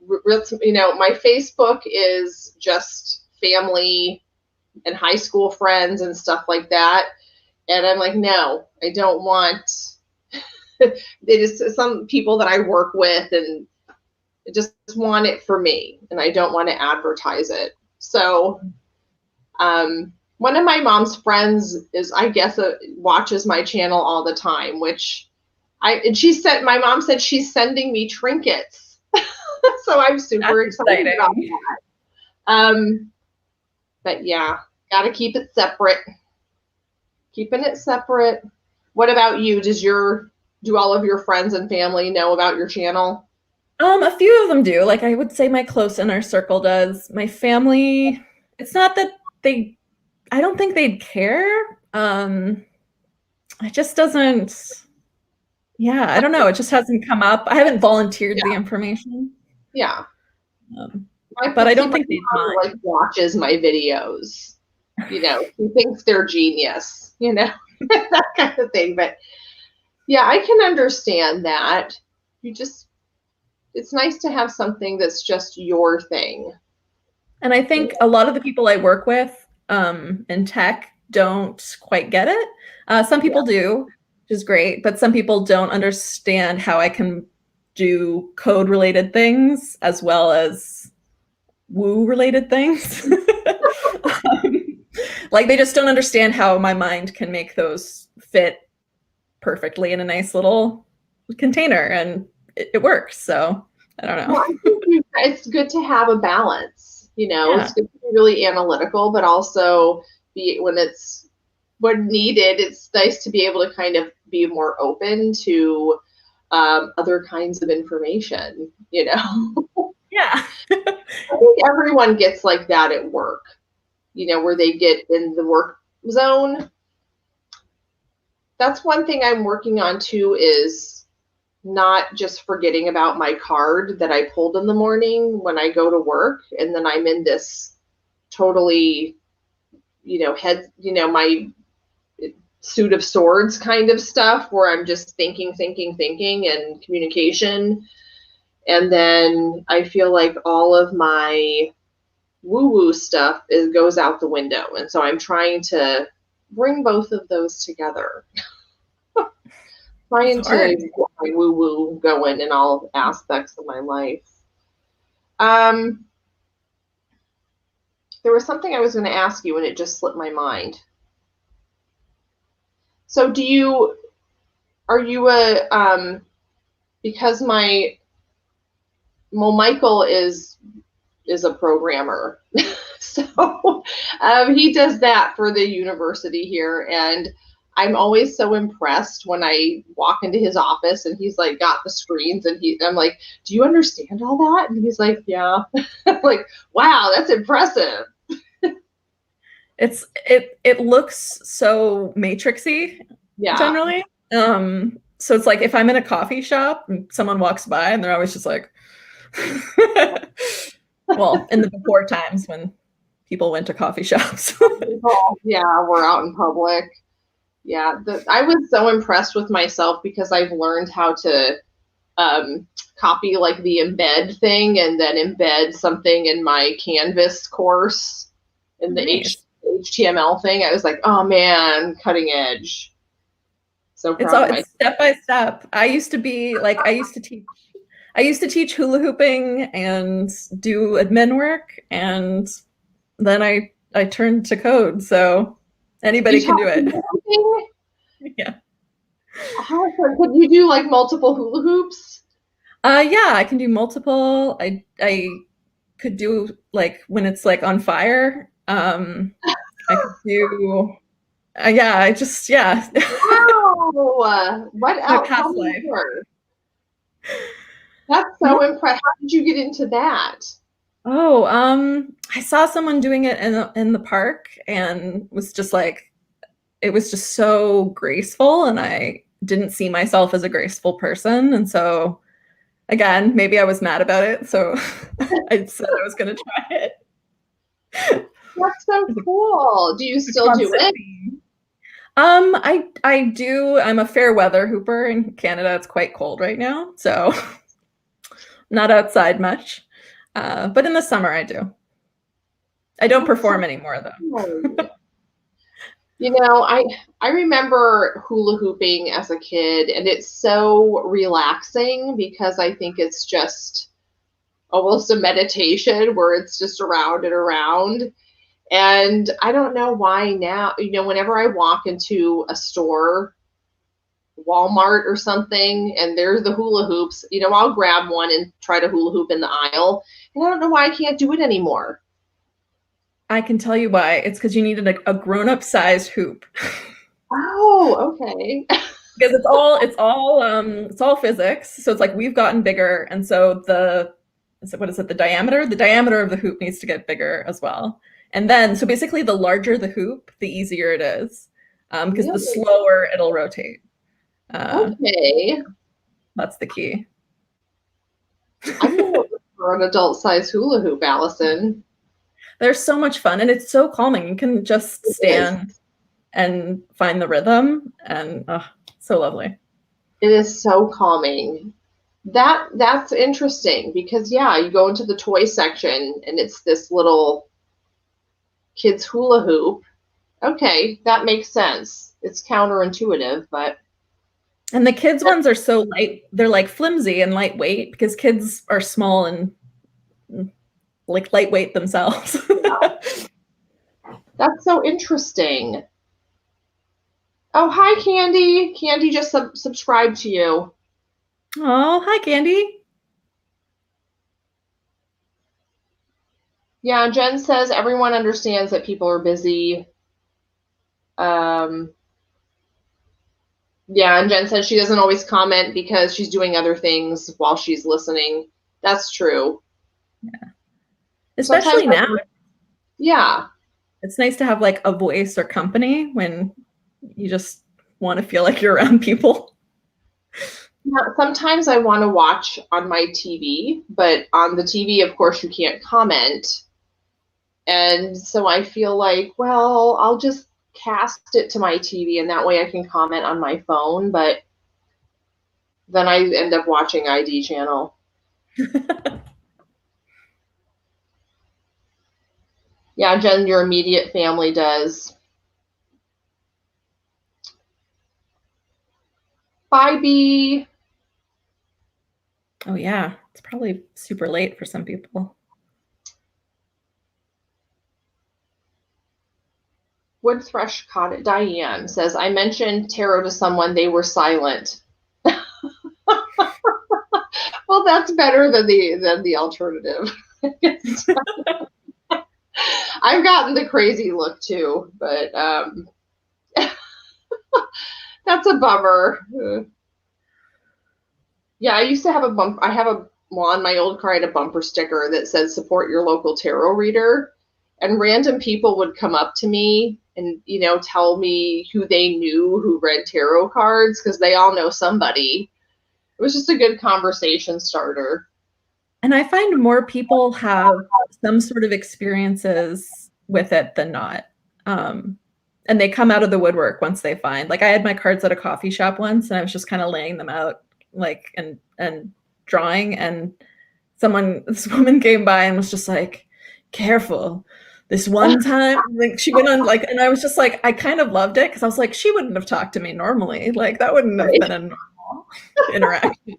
my Facebook is just family and high school friends and stuff like that, and I'm like, no, I don't want. It is some people that I work with, and I just want it for me, and I don't want to advertise it. So, one of my mom's friends is, I guess, watches my channel all the time, my mom said she's sending me trinkets. So I'm super excited about that. But yeah, got to keep it separate. Keeping it separate. What about you? Do all of your friends and family know about your channel? A few of them do. Like, I would say my close inner circle does. My family, it's not that I don't think they'd care. It just doesn't, yeah, I don't know. It just hasn't come up. I haven't volunteered the information. Yeah. But I don't think they'd mind. Like, watches my videos. She thinks they're genius, that kind of thing. But yeah, I can understand that. It's nice to have something that's just your thing. And I think a lot of the people I work with in tech don't quite get it. Some people do, which is great, but some people don't understand how I can do code-related things as well as woo-related things. Like, they just don't understand how my mind can make those fit perfectly in a nice little container, and it works. So I don't know. Well, I think it's good to have a balance. It's good to be really analytical, but also when needed, it's nice to be able to kind of be more open to other kinds of information. Yeah. I think everyone gets like that at work, where they get in the work zone. That's one thing I'm working on too, is not just forgetting about my card that I pulled in the morning when I go to work, and then I'm in this totally, my suit of swords kind of stuff where I'm just thinking and communication. And then I feel like all of my woo-woo stuff goes out the window. And so I'm trying to bring both of those together. Trying to get my woo-woo going in all aspects of my life. There was something I was going to ask you and it just slipped my mind. So are you because Michael is a programmer. So he does that for the university here, and I'm always so impressed when I walk into his office and he's like got the screens, and I'm like, do you understand all that? And he's like, yeah. I'm like, wow, that's impressive. It looks so matrixy, generally. So it's like if I'm in a coffee shop and someone walks by and they're always just like, well, in the before times when people went to coffee shops. Yeah, we're out in public. Yeah, I was so impressed with myself because I've learned how to copy like the embed thing and then embed something in my Canvas course in the HTML thing. I was like, oh man, cutting edge. So proud it's step by step. I used to teach hula hooping and do admin work, and then I turned to code. So anybody can do it. Yeah. Could you do like multiple hula hoops? Yeah, I can do multiple. I could do like when it's like on fire. I could do. Yeah. Wow. What else? Past life. That's so impressive. How did you get into that? Oh, I saw someone doing it in the park and was just like, it was just so graceful, and I didn't see myself as a graceful person, and so Again, maybe I was mad about it, so I said I was going to try it. That's so cool. Do you still do it? I do. I'm a fair weather hooper in Canada. It's quite cold right now, so not outside much. But in the summer, I do. I don't perform anymore, though. You know, I remember hula hooping as a kid, and it's so relaxing because I think it's just almost a meditation where it's just around and around. And I don't know why now, you know, whenever I walk into a store, Walmart or something, and there's the hula hoops, you know, I'll grab one and try to hula hoop in the aisle. And I don't know why I can't do it anymore. I can tell you why. It's because you needed a grown-up sized hoop. Oh, okay. Because it's all physics. So it's like we've gotten bigger, and so what is it, the diameter? The diameter of the hoop needs to get bigger as well. And then so basically the larger the hoop, the easier it is. Because the slower it'll rotate. Okay. That's the key. I'm gonna look for an adult size hula hoop, Allison. They're so much fun, and it's so calming. You can just stand and find the rhythm, and so lovely. It is so calming. That's interesting because yeah, you go into the toy section and it's this little kid's hula hoop. Okay, that makes sense. It's counterintuitive, but and the kids ones are so light. They're like flimsy and lightweight because kids are small and like lightweight themselves. That's so interesting. Oh, hi, Candy. Candy just subscribed to you. Oh, hi, Candy. Yeah, Jen says everyone understands that people are busy. Yeah, and Jen says she doesn't always comment because she's doing other things while she's listening. That's true. Yeah. Especially now. Yeah. It's nice to have like a voice or company when you just want to feel like you're around people. Yeah, sometimes I want to watch on my TV, but on the TV, of course, you can't comment. And so I feel like, well, I'll just cast it to my TV and that way I can comment on my phone, but then I end up watching ID channel. Yeah, Jen, your immediate family does. Bye, B. Oh yeah, it's probably super late for some people. Wood Thrush caught it. Diane says, I mentioned tarot to someone, they were silent. Well, that's better than the alternative. I've gotten the crazy look too, but that's a bummer. Yeah, I used to have a bump. On my old car, I had a bumper sticker that says support your local tarot reader. And random people would come up to me and, you know, tell me who they knew who read tarot cards because they all know somebody. It was just a good conversation starter. And I find more people have some sort of experiences with it than not. And they come out of the woodwork once they find, like I had my cards at a coffee shop once and I was just kind of laying them out like, and drawing, and this woman came by and was just like, careful. This one time, like she went on like, and I was just like, I kind of loved it because I was like, she wouldn't have talked to me normally. Like that wouldn't have been a normal interaction.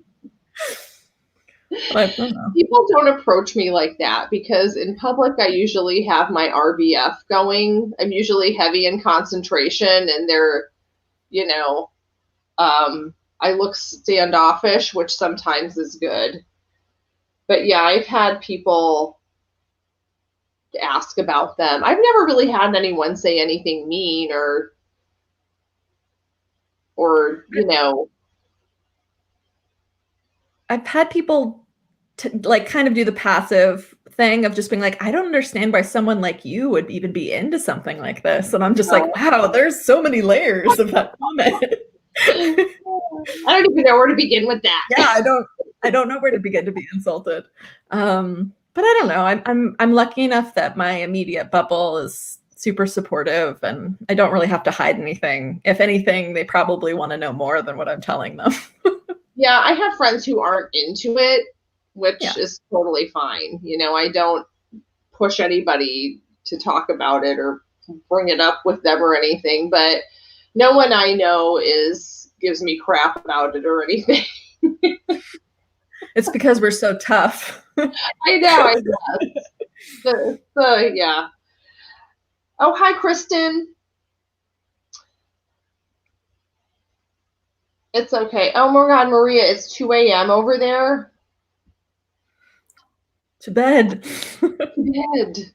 But I don't know. People don't approach me like that because in public, I usually have my RBF going. I'm usually heavy in concentration and they're, you know, I look standoffish, which sometimes is good. But yeah, I've had people ask about them. I've never really had anyone say anything mean or you know. I've had people like kind of do the passive thing of just being like, I don't understand why someone like you would even be into something like this. And I'm just like, wow, there's so many layers of that comment. I don't even know where to begin with that. Yeah, I don't know where to begin to be insulted. But I don't know. I'm lucky enough that my immediate bubble is super supportive, and I don't really have to hide anything. If anything, they probably want to know more than what I'm telling them. Yeah, I have friends who aren't into it, which is totally fine. I don't push anybody to talk about it or bring it up with them or anything, but no one I know gives me crap about it or anything. It's because we're so tough. I know, guess. Yeah. Oh, hi, Kristen. It's okay. Oh my God, Maria, it's 2 a.m. over there. To bed. To bed.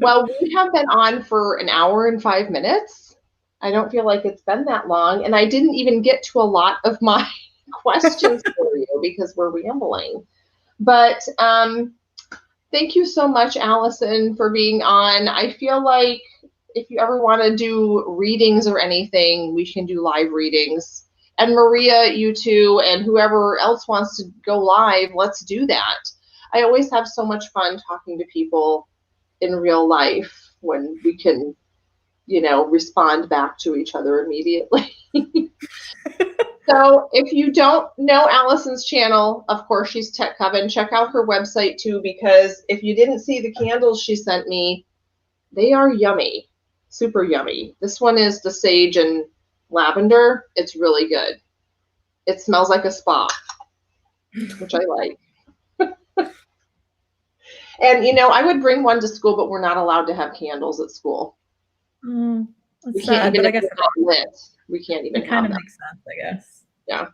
Well, we have been on for an hour and 5 minutes. I don't feel like it's been that long. And I didn't even get to a lot of my questions for you because we're rambling. But thank you so much, Allison, for being on. I feel like if you ever want to do readings or anything, we can do live readings. And Maria, you too, and whoever else wants to go live, let's do that. I always have so much fun talking to people in real life when we can, respond back to each other immediately. So if you don't know Allison's channel, of course, she's Tech Coven. Check out her website too, because if you didn't see the candles she sent me, they are yummy, super yummy. This one is the sage and lavender. It's really good. It smells like a spa, which I like. And, I would bring one to school, but we're not allowed to have candles at school. That's sad, but I guess not lit. We can't even it kind of makes sense, I guess. Yeah.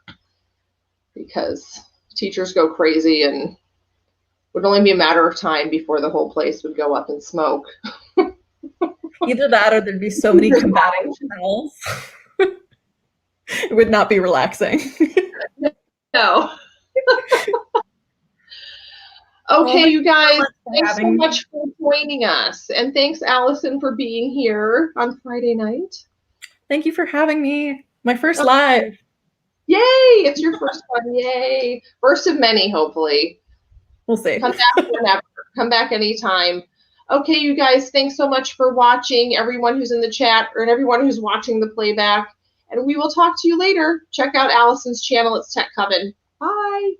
Because teachers go crazy, and it would only be a matter of time before the whole place would go up in smoke. Either that or there'd be so many combating smells. It would not be relaxing. No. Okay, you guys, thanks so much for joining us. And thanks, Allison, for being here on Friday night. Thank you for having me. My first live. Yay! It's your first one. Yay. First of many, hopefully. We'll see. Come back whenever. Come back anytime. Okay, you guys, thanks so much for watching, everyone who's in the chat and everyone who's watching the playback. And we will talk to you later. Check out Allison's channel. It's Tech Coven. Bye.